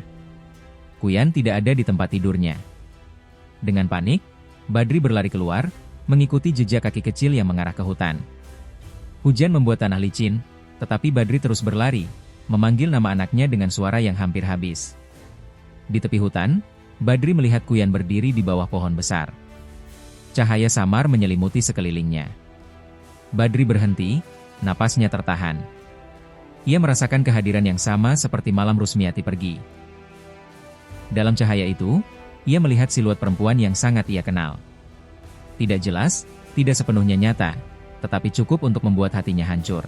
Kuyan tidak ada di tempat tidurnya. Dengan panik, Badri berlari keluar, mengikuti jejak kaki kecil yang mengarah ke hutan. Hujan membuat tanah licin, tetapi Badri terus berlari, memanggil nama anaknya dengan suara yang hampir habis. Di tepi hutan, Badri melihat Kuyan berdiri di bawah pohon besar. Cahaya samar menyelimuti sekelilingnya. Badri berhenti, napasnya tertahan. Ia merasakan kehadiran yang sama seperti malam Rusmiati pergi. Dalam cahaya itu, ia melihat siluet perempuan yang sangat ia kenal. Tidak jelas, tidak sepenuhnya nyata, tetapi cukup untuk membuat hatinya hancur.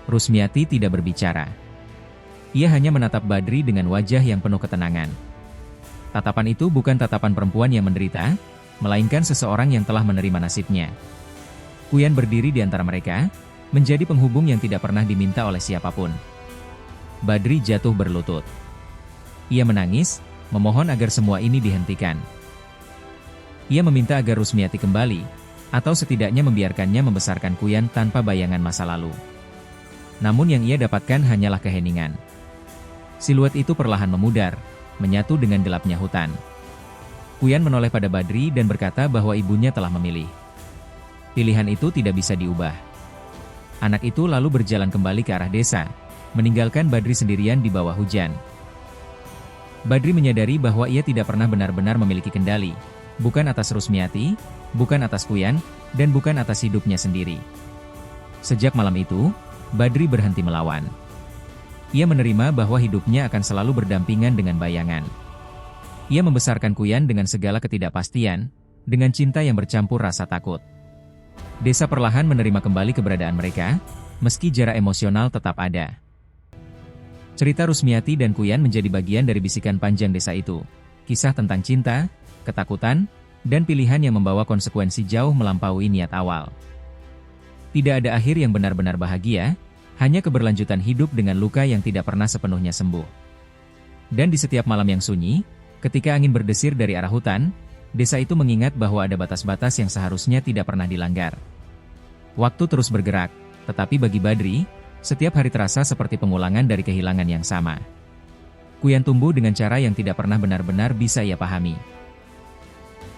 Rusmiati tidak berbicara. Ia hanya menatap Badri dengan wajah yang penuh ketenangan. Tatapan itu bukan tatapan perempuan yang menderita, melainkan seseorang yang telah menerima nasibnya. Kuyan berdiri di antara mereka, menjadi penghubung yang tidak pernah diminta oleh siapapun. Badri jatuh berlutut. Ia menangis, memohon agar semua ini dihentikan. Ia meminta agar Rusmiati kembali, atau setidaknya membiarkannya membesarkan Kuyan tanpa bayangan masa lalu. Namun yang ia dapatkan hanyalah keheningan. Siluet itu perlahan memudar, menyatu dengan gelapnya hutan. Kuyan menoleh pada Badri dan berkata bahwa ibunya telah memilih. Pilihan itu tidak bisa diubah. Anak itu lalu berjalan kembali ke arah desa, meninggalkan Badri sendirian di bawah hujan. Badri menyadari bahwa ia tidak pernah benar-benar memiliki kendali, bukan atas Rusmiati, bukan atas Kuyan, dan bukan atas hidupnya sendiri. Sejak malam itu, Badri berhenti melawan. Ia menerima bahwa hidupnya akan selalu berdampingan dengan bayangan. Ia membesarkan Kuyan dengan segala ketidakpastian, dengan cinta yang bercampur rasa takut. Desa perlahan menerima kembali keberadaan mereka, meski jarak emosional tetap ada. Cerita Rusmiati dan Kuyan menjadi bagian dari bisikan panjang desa itu. Kisah tentang cinta, ketakutan, dan pilihan yang membawa konsekuensi jauh melampaui niat awal. Tidak ada akhir yang benar-benar bahagia, hanya keberlanjutan hidup dengan luka yang tidak pernah sepenuhnya sembuh. Dan di setiap malam yang sunyi, ketika angin berdesir dari arah hutan, desa itu mengingat bahwa ada batas-batas yang seharusnya tidak pernah dilanggar. Waktu terus bergerak, tetapi bagi Badri, setiap hari terasa seperti pengulangan dari kehilangan yang sama. Kuyan tumbuh dengan cara yang tidak pernah benar-benar bisa ia pahami.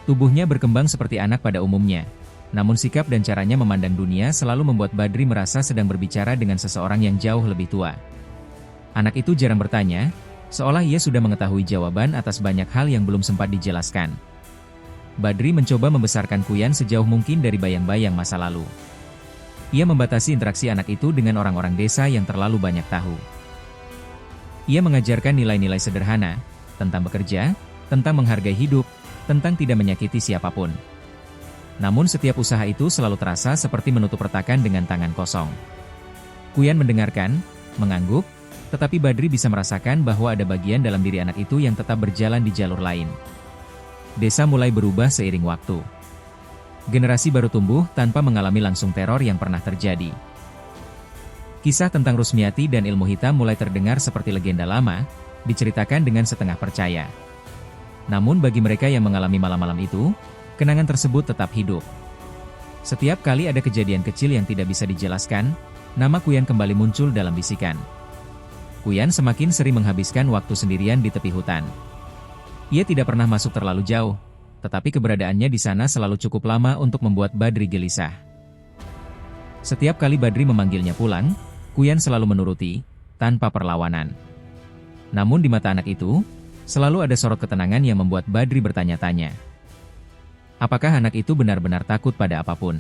Tubuhnya berkembang seperti anak pada umumnya, namun sikap dan caranya memandang dunia selalu membuat Badri merasa sedang berbicara dengan seseorang yang jauh lebih tua. Anak itu jarang bertanya, seolah ia sudah mengetahui jawaban atas banyak hal yang belum sempat dijelaskan. Badri mencoba membesarkan Kuyan sejauh mungkin dari bayang-bayang masa lalu. Ia membatasi interaksi anak itu dengan orang-orang desa yang terlalu banyak tahu. Ia mengajarkan nilai-nilai sederhana, tentang bekerja, tentang menghargai hidup, tentang tidak menyakiti siapapun. Namun setiap usaha itu selalu terasa seperti menutup retakan dengan tangan kosong. Kuyan mendengarkan, mengangguk, tetapi Badri bisa merasakan bahwa ada bagian dalam diri anak itu yang tetap berjalan di jalur lain. Desa mulai berubah seiring waktu. Generasi baru tumbuh tanpa mengalami langsung teror yang pernah terjadi. Kisah tentang Rusmiati dan ilmu hitam mulai terdengar seperti legenda lama, diceritakan dengan setengah percaya. Namun bagi mereka yang mengalami malam-malam itu, kenangan tersebut tetap hidup. Setiap kali ada kejadian kecil yang tidak bisa dijelaskan, nama Kuyan kembali muncul dalam bisikan. Kuyan semakin sering menghabiskan waktu sendirian di tepi hutan. Ia tidak pernah masuk terlalu jauh, tetapi keberadaannya di sana selalu cukup lama untuk membuat Badri gelisah. Setiap kali Badri memanggilnya pulang, Kuyan selalu menuruti, tanpa perlawanan. Namun di mata anak itu, selalu ada sorot ketenangan yang membuat Badri bertanya-tanya. Apakah anak itu benar-benar takut pada apapun?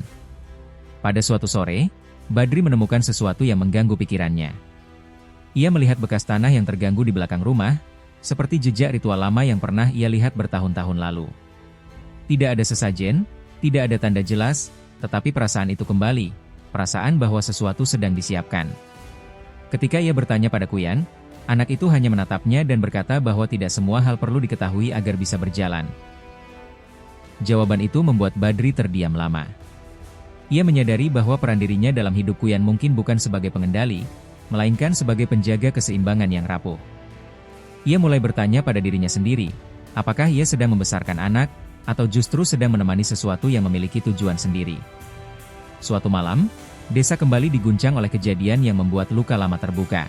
Pada suatu sore, Badri menemukan sesuatu yang mengganggu pikirannya. Ia melihat bekas tanah yang terganggu di belakang rumah, seperti jejak ritual lama yang pernah ia lihat bertahun-tahun lalu. Tidak ada sesajen, tidak ada tanda jelas, tetapi perasaan itu kembali, perasaan bahwa sesuatu sedang disiapkan. Ketika ia bertanya pada Kuyan, anak itu hanya menatapnya dan berkata bahwa tidak semua hal perlu diketahui agar bisa berjalan. Jawaban itu membuat Badri terdiam lama. Ia menyadari bahwa peran dirinya dalam hidup Kuyan mungkin bukan sebagai pengendali, melainkan sebagai penjaga keseimbangan yang rapuh. Ia mulai bertanya pada dirinya sendiri, apakah ia sedang membesarkan anak, atau justru sedang menemani sesuatu yang memiliki tujuan sendiri. Suatu malam, desa kembali diguncang oleh kejadian yang membuat luka lama terbuka.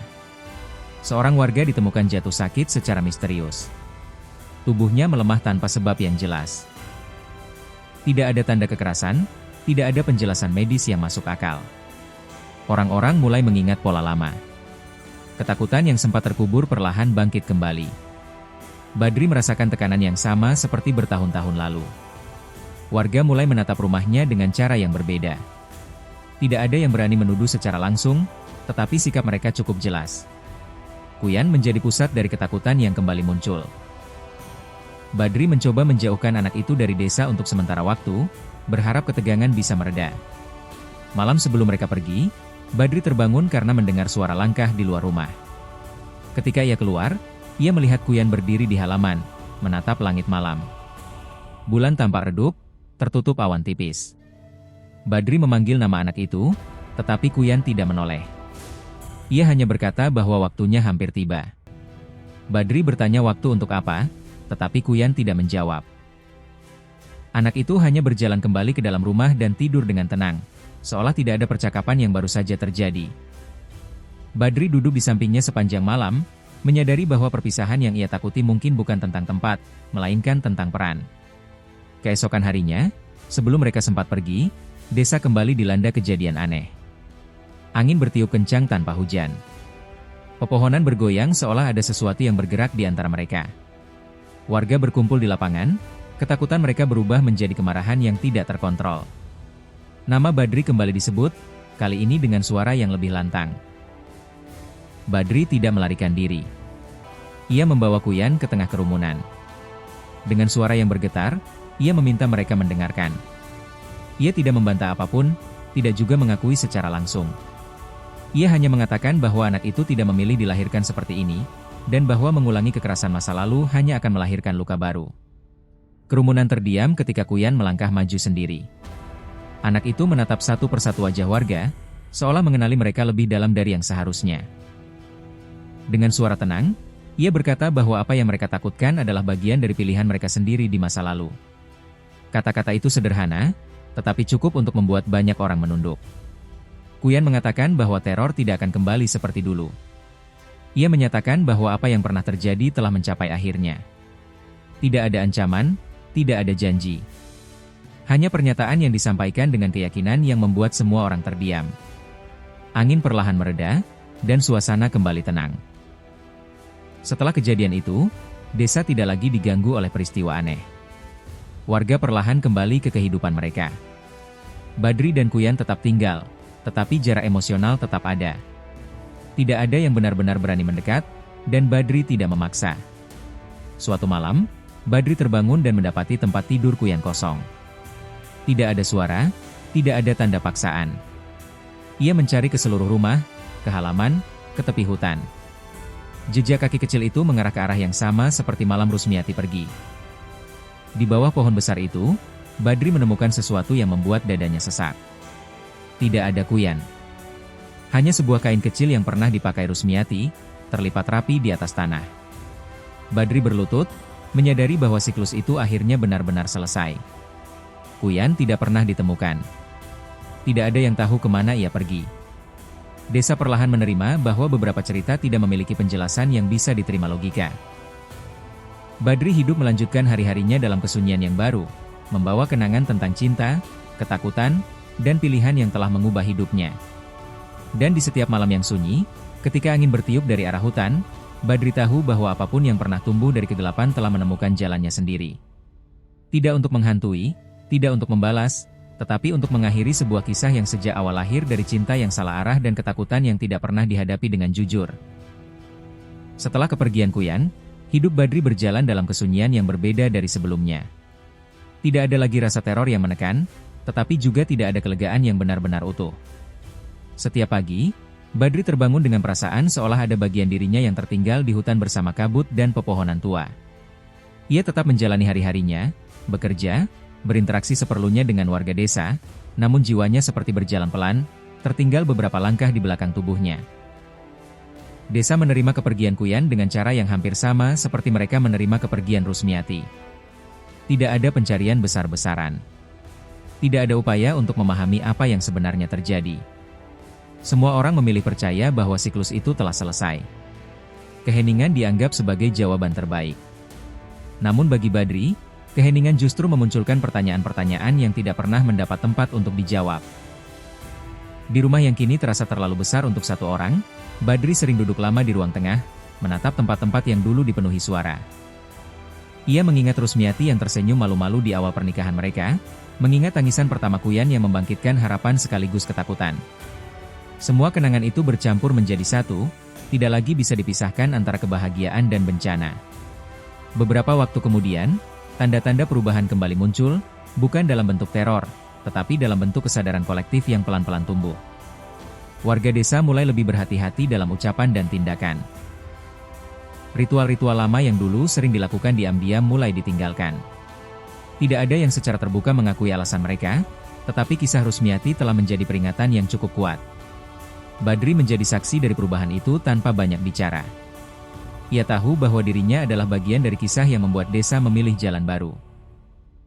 Seorang warga ditemukan jatuh sakit secara misterius. Tubuhnya melemah tanpa sebab yang jelas. Tidak ada tanda kekerasan, tidak ada penjelasan medis yang masuk akal. Orang-orang mulai mengingat pola lama. Ketakutan yang sempat terkubur perlahan bangkit kembali. Badri merasakan tekanan yang sama seperti bertahun-tahun lalu. Warga mulai menatap rumahnya dengan cara yang berbeda. Tidak ada yang berani menuduh secara langsung, tetapi sikap mereka cukup jelas. Kuyan menjadi pusat dari ketakutan yang kembali muncul. Badri mencoba menjauhkan anak itu dari desa untuk sementara waktu, berharap ketegangan bisa mereda. Malam sebelum mereka pergi, Badri terbangun karena mendengar suara langkah di luar rumah. Ketika ia keluar, ia melihat Kuyan berdiri di halaman, menatap langit malam. Bulan tampak redup, tertutup awan tipis. Badri memanggil nama anak itu, tetapi Kuyan tidak menoleh. Ia hanya berkata bahwa waktunya hampir tiba. Badri bertanya waktu untuk apa, tetapi Kuyan tidak menjawab. Anak itu hanya berjalan kembali ke dalam rumah dan tidur dengan tenang, seolah tidak ada percakapan yang baru saja terjadi. Badri duduk di sampingnya sepanjang malam, menyadari bahwa perpisahan yang ia takuti mungkin bukan tentang tempat, melainkan tentang peran. Keesokan harinya, sebelum mereka sempat pergi, desa kembali dilanda kejadian aneh. Angin bertiup kencang tanpa hujan. Pepohonan bergoyang seolah ada sesuatu yang bergerak di antara mereka. Warga berkumpul di lapangan, ketakutan mereka berubah menjadi kemarahan yang tidak terkontrol. Nama Badri kembali disebut, kali ini dengan suara yang lebih lantang. Badri tidak melarikan diri. Ia membawa Kuyan ke tengah kerumunan. Dengan suara yang bergetar, ia meminta mereka mendengarkan. Ia tidak membantah apapun, tidak juga mengakui secara langsung. Ia hanya mengatakan bahwa anak itu tidak memilih dilahirkan seperti ini, dan bahwa mengulangi kekerasan masa lalu hanya akan melahirkan luka baru. Kerumunan terdiam ketika Kuyan melangkah maju sendiri. Anak itu menatap satu persatu wajah warga, seolah mengenali mereka lebih dalam dari yang seharusnya. Dengan suara tenang, ia berkata bahwa apa yang mereka takutkan adalah bagian dari pilihan mereka sendiri di masa lalu. Kata-kata itu sederhana, tetapi cukup untuk membuat banyak orang menunduk. Kuyan mengatakan bahwa teror tidak akan kembali seperti dulu. Ia menyatakan bahwa apa yang pernah terjadi telah mencapai akhirnya. Tidak ada ancaman, tidak ada janji. Hanya pernyataan yang disampaikan dengan keyakinan yang membuat semua orang terdiam. Angin perlahan mereda, dan suasana kembali tenang. Setelah kejadian itu, desa tidak lagi diganggu oleh peristiwa aneh. Warga perlahan kembali ke kehidupan mereka. Badri dan Kuyan tetap tinggal, tetapi jarak emosional tetap ada. Tidak ada yang benar-benar berani mendekat, dan Badri tidak memaksa. Suatu malam, Badri terbangun dan mendapati tempat tidur Kuyan kosong. Tidak ada suara, tidak ada tanda paksaan. Ia mencari ke seluruh rumah, ke halaman, ke tepi hutan. Jejak kaki kecil itu mengarah ke arah yang sama seperti malam Rusmiati pergi. Di bawah pohon besar itu, Badri menemukan sesuatu yang membuat dadanya sesak. Tidak ada Kuyan. Hanya sebuah kain kecil yang pernah dipakai Rusmiati, terlipat rapi di atas tanah. Badri berlutut, menyadari bahwa siklus itu akhirnya benar-benar selesai. Kuyan tidak pernah ditemukan. Tidak ada yang tahu kemana ia pergi. Desa perlahan menerima bahwa beberapa cerita tidak memiliki penjelasan yang bisa diterima logika. Badri hidup melanjutkan hari-harinya dalam kesunyian yang baru, membawa kenangan tentang cinta, ketakutan, dan pilihan yang telah mengubah hidupnya. Dan di setiap malam yang sunyi, ketika angin bertiup dari arah hutan, Badri tahu bahwa apapun yang pernah tumbuh dari kegelapan telah menemukan jalannya sendiri. Tidak untuk menghantui, tidak untuk membalas, tetapi untuk mengakhiri sebuah kisah yang sejak awal lahir dari cinta yang salah arah dan ketakutan yang tidak pernah dihadapi dengan jujur. Setelah kepergian Kuyan, hidup Badri berjalan dalam kesunyian yang berbeda dari sebelumnya. Tidak ada lagi rasa teror yang menekan, tetapi juga tidak ada kelegaan yang benar-benar utuh. Setiap pagi, Badri terbangun dengan perasaan seolah ada bagian dirinya yang tertinggal di hutan bersama kabut dan pepohonan tua. Ia tetap menjalani hari-harinya, bekerja, berinteraksi seperlunya dengan warga desa, namun jiwanya seperti berjalan pelan, tertinggal beberapa langkah di belakang tubuhnya. Desa menerima kepergian Kuyan dengan cara yang hampir sama seperti mereka menerima kepergian Rusmiati. Tidak ada pencarian besar-besaran. Tidak ada upaya untuk memahami apa yang sebenarnya terjadi. Semua orang memilih percaya bahwa siklus itu telah selesai. Keheningan dianggap sebagai jawaban terbaik. Namun bagi Badri, keheningan justru memunculkan pertanyaan-pertanyaan yang tidak pernah mendapat tempat untuk dijawab. Di rumah yang kini terasa terlalu besar untuk satu orang, Badri sering duduk lama di ruang tengah, menatap tempat-tempat yang dulu dipenuhi suara. Ia mengingat Rusmiati yang tersenyum malu-malu di awal pernikahan mereka, mengingat tangisan pertama Kuyan yang membangkitkan harapan sekaligus ketakutan. Semua kenangan itu bercampur menjadi satu, tidak lagi bisa dipisahkan antara kebahagiaan dan bencana. Beberapa waktu kemudian, tanda-tanda perubahan kembali muncul, bukan dalam bentuk teror, tetapi dalam bentuk kesadaran kolektif yang pelan-pelan tumbuh. Warga desa mulai lebih berhati-hati dalam ucapan dan tindakan. Ritual-ritual lama yang dulu sering dilakukan diam-diam mulai ditinggalkan. Tidak ada yang secara terbuka mengakui alasan mereka, tetapi kisah Rusmiati telah menjadi peringatan yang cukup kuat. Badri menjadi saksi dari perubahan itu tanpa banyak bicara. Ia tahu bahwa dirinya adalah bagian dari kisah yang membuat desa memilih jalan baru.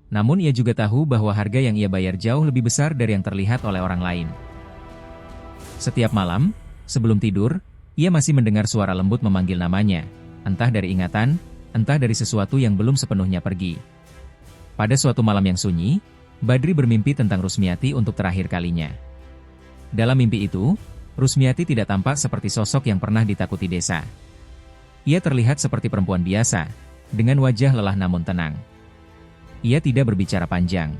Namun ia juga tahu bahwa harga yang ia bayar jauh lebih besar dari yang terlihat oleh orang lain. Setiap malam, sebelum tidur, ia masih mendengar suara lembut memanggil namanya, entah dari ingatan, entah dari sesuatu yang belum sepenuhnya pergi. Pada suatu malam yang sunyi, Badri bermimpi tentang Rusmiati untuk terakhir kalinya. Dalam mimpi itu, Rusmiati tidak tampak seperti sosok yang pernah ditakuti desa. Ia terlihat seperti perempuan biasa, dengan wajah lelah namun tenang. Ia tidak berbicara panjang.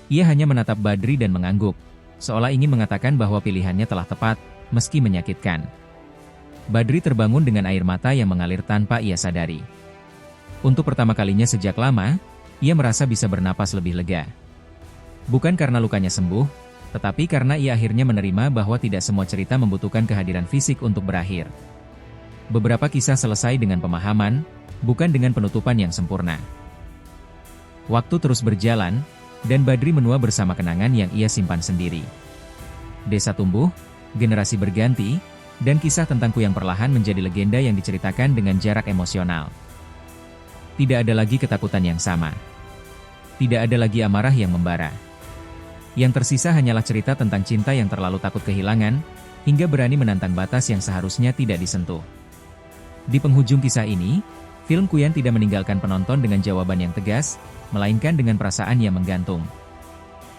Ia hanya menatap Badri dan mengangguk, seolah ingin mengatakan bahwa pilihannya telah tepat, meski menyakitkan. Badri terbangun dengan air mata yang mengalir tanpa ia sadari. Untuk pertama kalinya sejak lama, ia merasa bisa bernapas lebih lega. Bukan karena lukanya sembuh, tetapi karena ia akhirnya menerima bahwa tidak semua cerita membutuhkan kehadiran fisik untuk berakhir. Beberapa kisah selesai dengan pemahaman, bukan dengan penutupan yang sempurna. Waktu terus berjalan, dan Badri menua bersama kenangan yang ia simpan sendiri. Desa tumbuh, generasi berganti, dan kisah tentang Kuyang perlahan menjadi legenda yang diceritakan dengan jarak emosional. Tidak ada lagi ketakutan yang sama. Tidak ada lagi amarah yang membara. Yang tersisa hanyalah cerita tentang cinta yang terlalu takut kehilangan, hingga berani menantang batas yang seharusnya tidak disentuh. Di penghujung kisah ini, film Kuyan tidak meninggalkan penonton dengan jawaban yang tegas, melainkan dengan perasaan yang menggantung.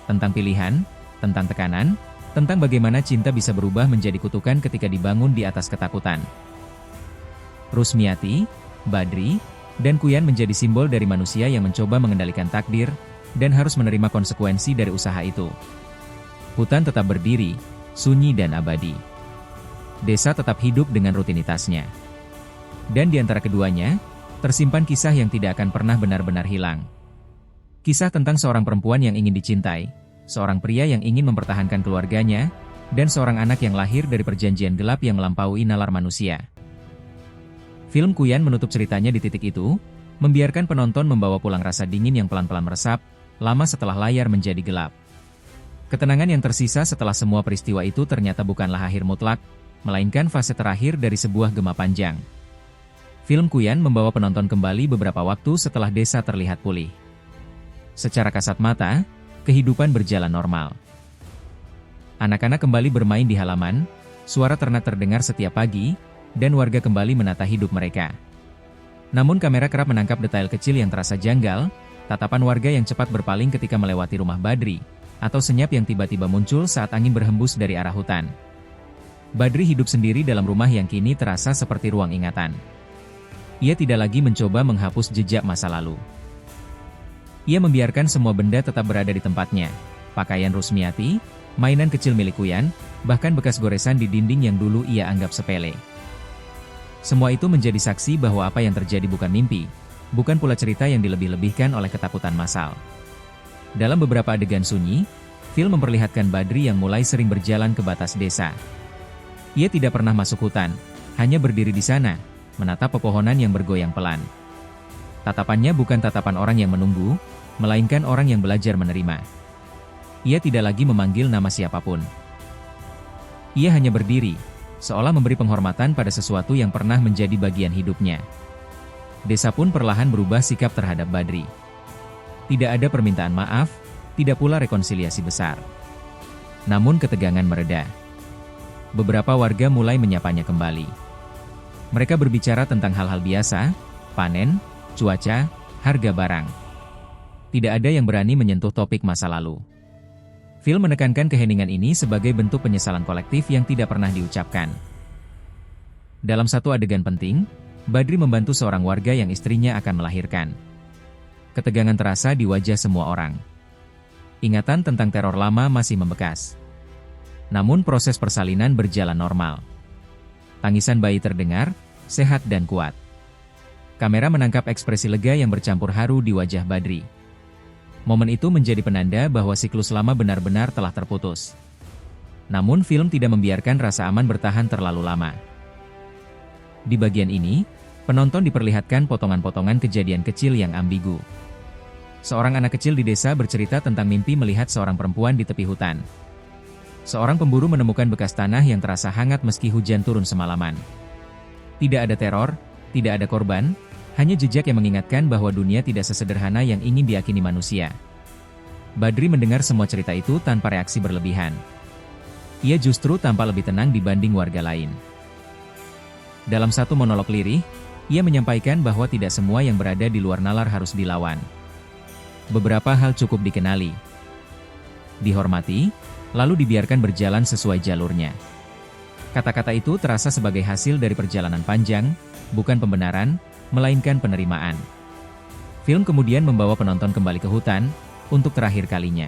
Tentang pilihan, tentang tekanan, tentang bagaimana cinta bisa berubah menjadi kutukan ketika dibangun di atas ketakutan. Rusmiati, Badri, dan Kuyan menjadi simbol dari manusia yang mencoba mengendalikan takdir, dan harus menerima konsekuensi dari usaha itu. Hutan tetap berdiri, sunyi dan abadi. Desa tetap hidup dengan rutinitasnya. Dan di antara keduanya, tersimpan kisah yang tidak akan pernah benar-benar hilang. Kisah tentang seorang perempuan yang ingin dicintai, seorang pria yang ingin mempertahankan keluarganya, dan seorang anak yang lahir dari perjanjian gelap yang melampaui nalar manusia. Film Kuyan menutup ceritanya di titik itu, membiarkan penonton membawa pulang rasa dingin yang pelan-pelan meresap, lama setelah layar menjadi gelap. Ketenangan yang tersisa setelah semua peristiwa itu ternyata bukanlah akhir mutlak, melainkan fase terakhir dari sebuah gema panjang. Film Kuyan membawa penonton kembali beberapa waktu setelah desa terlihat pulih. Secara kasat mata, kehidupan berjalan normal. Anak-anak kembali bermain di halaman, suara ternak terdengar setiap pagi, dan warga kembali menata hidup mereka. Namun kamera kerap menangkap detail kecil yang terasa janggal, tatapan warga yang cepat berpaling ketika melewati rumah Badri, atau senyap yang tiba-tiba muncul saat angin berhembus dari arah hutan. Badri hidup sendiri dalam rumah yang kini terasa seperti ruang ingatan. Ia tidak lagi mencoba menghapus jejak masa lalu. Ia membiarkan semua benda tetap berada di tempatnya. Pakaian Rusmiati, mainan kecil milik Kuyan, bahkan bekas goresan di dinding yang dulu ia anggap sepele. Semua itu menjadi saksi bahwa apa yang terjadi bukan mimpi, bukan pula cerita yang dilebih-lebihkan oleh ketakutan massal. Dalam beberapa adegan sunyi, film memperlihatkan Badri yang mulai sering berjalan ke batas desa. Ia tidak pernah masuk hutan, hanya berdiri di sana, menatap pepohonan yang bergoyang pelan. Tatapannya bukan tatapan orang yang menunggu, melainkan orang yang belajar menerima. Ia tidak lagi memanggil nama siapapun. Ia hanya berdiri, seolah memberi penghormatan pada sesuatu yang pernah menjadi bagian hidupnya. Desa pun perlahan berubah sikap terhadap Badri. Tidak ada permintaan maaf, tidak pula rekonsiliasi besar. Namun ketegangan mereda. Beberapa warga mulai menyapanya kembali. Mereka berbicara tentang hal-hal biasa, panen, cuaca, harga barang. Tidak ada yang berani menyentuh topik masa lalu. Film menekankan keheningan ini sebagai bentuk penyesalan kolektif yang tidak pernah diucapkan. Dalam satu adegan penting, Badri membantu seorang warga yang istrinya akan melahirkan. Ketegangan terasa di wajah semua orang. Ingatan tentang teror lama masih membekas. Namun proses persalinan berjalan normal. Tangisan bayi terdengar, sehat dan kuat. Kamera menangkap ekspresi lega yang bercampur haru di wajah Badri. Momen itu menjadi penanda bahwa siklus lama benar-benar telah terputus. Namun film tidak membiarkan rasa aman bertahan terlalu lama. Di bagian ini, penonton diperlihatkan potongan-potongan kejadian kecil yang ambigu. Seorang anak kecil di desa bercerita tentang mimpi melihat seorang perempuan di tepi hutan. Seorang pemburu menemukan bekas tanah yang terasa hangat meski hujan turun semalaman. Tidak ada teror, tidak ada korban, hanya jejak yang mengingatkan bahwa dunia tidak sesederhana yang ingin diyakini manusia. Badri mendengar semua cerita itu tanpa reaksi berlebihan. Ia justru tampak lebih tenang dibanding warga lain. Dalam satu monolog lirih, ia menyampaikan bahwa tidak semua yang berada di luar nalar harus dilawan. Beberapa hal cukup dikenali, dihormati, lalu dibiarkan berjalan sesuai jalurnya. Kata-kata itu terasa sebagai hasil dari perjalanan panjang, bukan pembenaran, melainkan penerimaan. Film kemudian membawa penonton kembali ke hutan, untuk terakhir kalinya.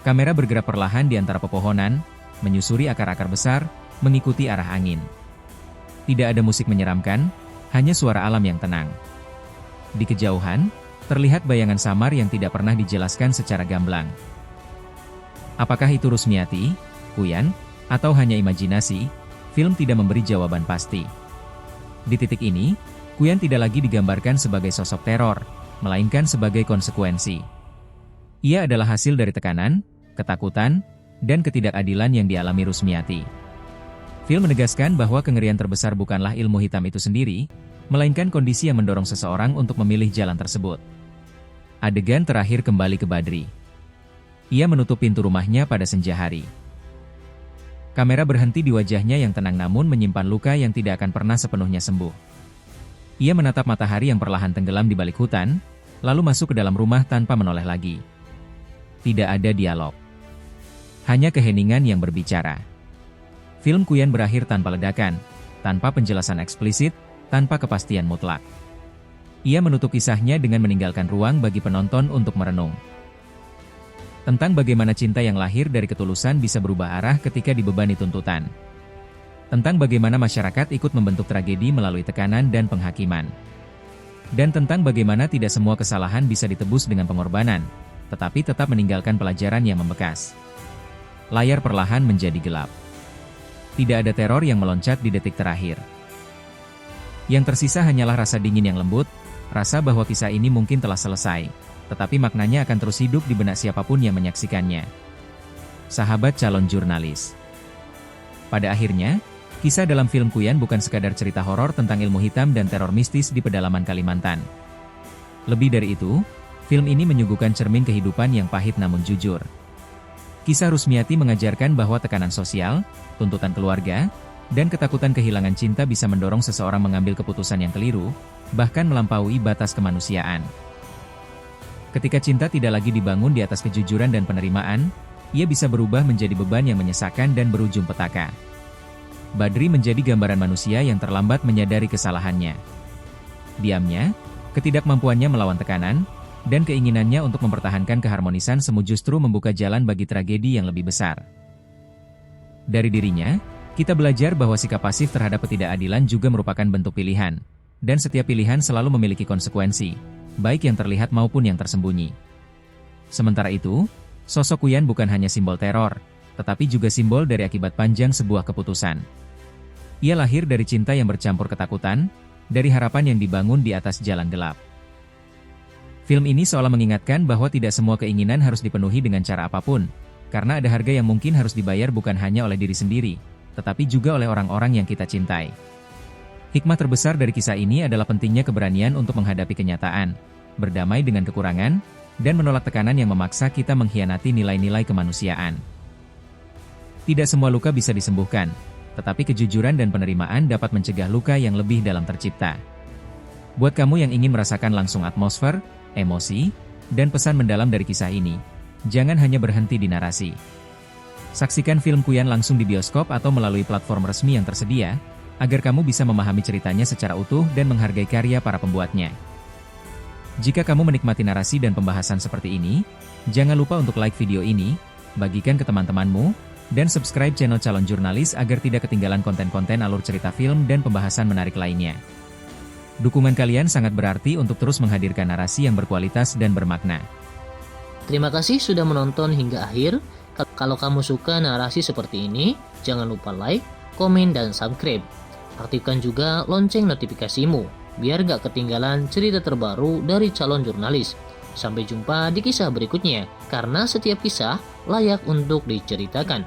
Kamera bergerak perlahan di antara pepohonan, menyusuri akar-akar besar, mengikuti arah angin. Tidak ada musik menyeramkan, hanya suara alam yang tenang. Di kejauhan, terlihat bayangan samar yang tidak pernah dijelaskan secara gamblang. Apakah itu Rusmiati, Kuyan, atau hanya imajinasi? Film tidak memberi jawaban pasti. Di titik ini, Kuyan tidak lagi digambarkan sebagai sosok teror, melainkan sebagai konsekuensi. Ia adalah hasil dari tekanan, ketakutan, dan ketidakadilan yang dialami Rusmiati. Film menegaskan bahwa kengerian terbesar bukanlah ilmu hitam itu sendiri, melainkan kondisi yang mendorong seseorang untuk memilih jalan tersebut. Adegan terakhir kembali ke Badri. Ia menutup pintu rumahnya pada senja hari. Kamera berhenti di wajahnya yang tenang namun menyimpan luka yang tidak akan pernah sepenuhnya sembuh. Ia menatap matahari yang perlahan tenggelam di balik hutan, lalu masuk ke dalam rumah tanpa menoleh lagi. Tidak ada dialog. Hanya keheningan yang berbicara. Film Kuyan berakhir tanpa ledakan, tanpa penjelasan eksplisit, tanpa kepastian mutlak. Ia menutup kisahnya dengan meninggalkan ruang bagi penonton untuk merenung. Tentang bagaimana cinta yang lahir dari ketulusan bisa berubah arah ketika dibebani tuntutan. Tentang bagaimana masyarakat ikut membentuk tragedi melalui tekanan dan penghakiman. Dan tentang bagaimana tidak semua kesalahan bisa ditebus dengan pengorbanan, tetapi tetap meninggalkan pelajaran yang membekas. Layar perlahan menjadi gelap. Tidak ada teror yang meloncat di detik terakhir. Yang tersisa hanyalah rasa dingin yang lembut, rasa bahwa kisah ini mungkin telah selesai, tetapi maknanya akan terus hidup di benak siapapun yang menyaksikannya. Sahabat calon jurnalis. Pada akhirnya, kisah dalam film Kuyan bukan sekadar cerita horor tentang ilmu hitam dan teror mistis di pedalaman Kalimantan. Lebih dari itu, film ini menyuguhkan cermin kehidupan yang pahit namun jujur. Kisah Rusmiati mengajarkan bahwa tekanan sosial, tuntutan keluarga, dan ketakutan kehilangan cinta bisa mendorong seseorang mengambil keputusan yang keliru, bahkan melampaui batas kemanusiaan. Ketika cinta tidak lagi dibangun di atas kejujuran dan penerimaan, ia bisa berubah menjadi beban yang menyesakkan dan berujung petaka. Badri menjadi gambaran manusia yang terlambat menyadari kesalahannya. Diamnya, ketidakmampuannya melawan tekanan, dan keinginannya untuk mempertahankan keharmonisan semu justru membuka jalan bagi tragedi yang lebih besar. Dari dirinya, kita belajar bahwa sikap pasif terhadap ketidakadilan juga merupakan bentuk pilihan, dan setiap pilihan selalu memiliki konsekuensi, baik yang terlihat maupun yang tersembunyi. Sementara itu, sosok Uyan bukan hanya simbol teror, tetapi juga simbol dari akibat panjang sebuah keputusan. Ia lahir dari cinta yang bercampur ketakutan, dari harapan yang dibangun di atas jalan gelap. Film ini seolah mengingatkan bahwa tidak semua keinginan harus dipenuhi dengan cara apapun, karena ada harga yang mungkin harus dibayar bukan hanya oleh diri sendiri, tetapi juga oleh orang-orang yang kita cintai. Hikmah terbesar dari kisah ini adalah pentingnya keberanian untuk menghadapi kenyataan, berdamai dengan kekurangan, dan menolak tekanan yang memaksa kita mengkhianati nilai-nilai kemanusiaan. Tidak semua luka bisa disembuhkan, tetapi kejujuran dan penerimaan dapat mencegah luka yang lebih dalam tercipta. Buat kamu yang ingin merasakan langsung atmosfer, emosi, dan pesan mendalam dari kisah ini, jangan hanya berhenti di narasi. Saksikan film Kuyan langsung di bioskop atau melalui platform resmi yang tersedia, agar kamu bisa memahami ceritanya secara utuh dan menghargai karya para pembuatnya. Jika kamu menikmati narasi dan pembahasan seperti ini, jangan lupa untuk like video ini, bagikan ke teman-temanmu, dan subscribe channel Calon Jurnalis agar tidak ketinggalan konten-konten alur cerita film dan pembahasan menarik lainnya. Dukungan kalian sangat berarti untuk terus menghadirkan narasi yang berkualitas dan bermakna. Terima kasih sudah menonton hingga akhir. Kalau kamu suka narasi seperti ini, jangan lupa like, komen, dan subscribe. Aktifkan juga lonceng notifikasimu, biar gak ketinggalan cerita terbaru dari Calon Jurnalis. Sampai jumpa di kisah berikutnya, karena setiap kisah layak untuk diceritakan.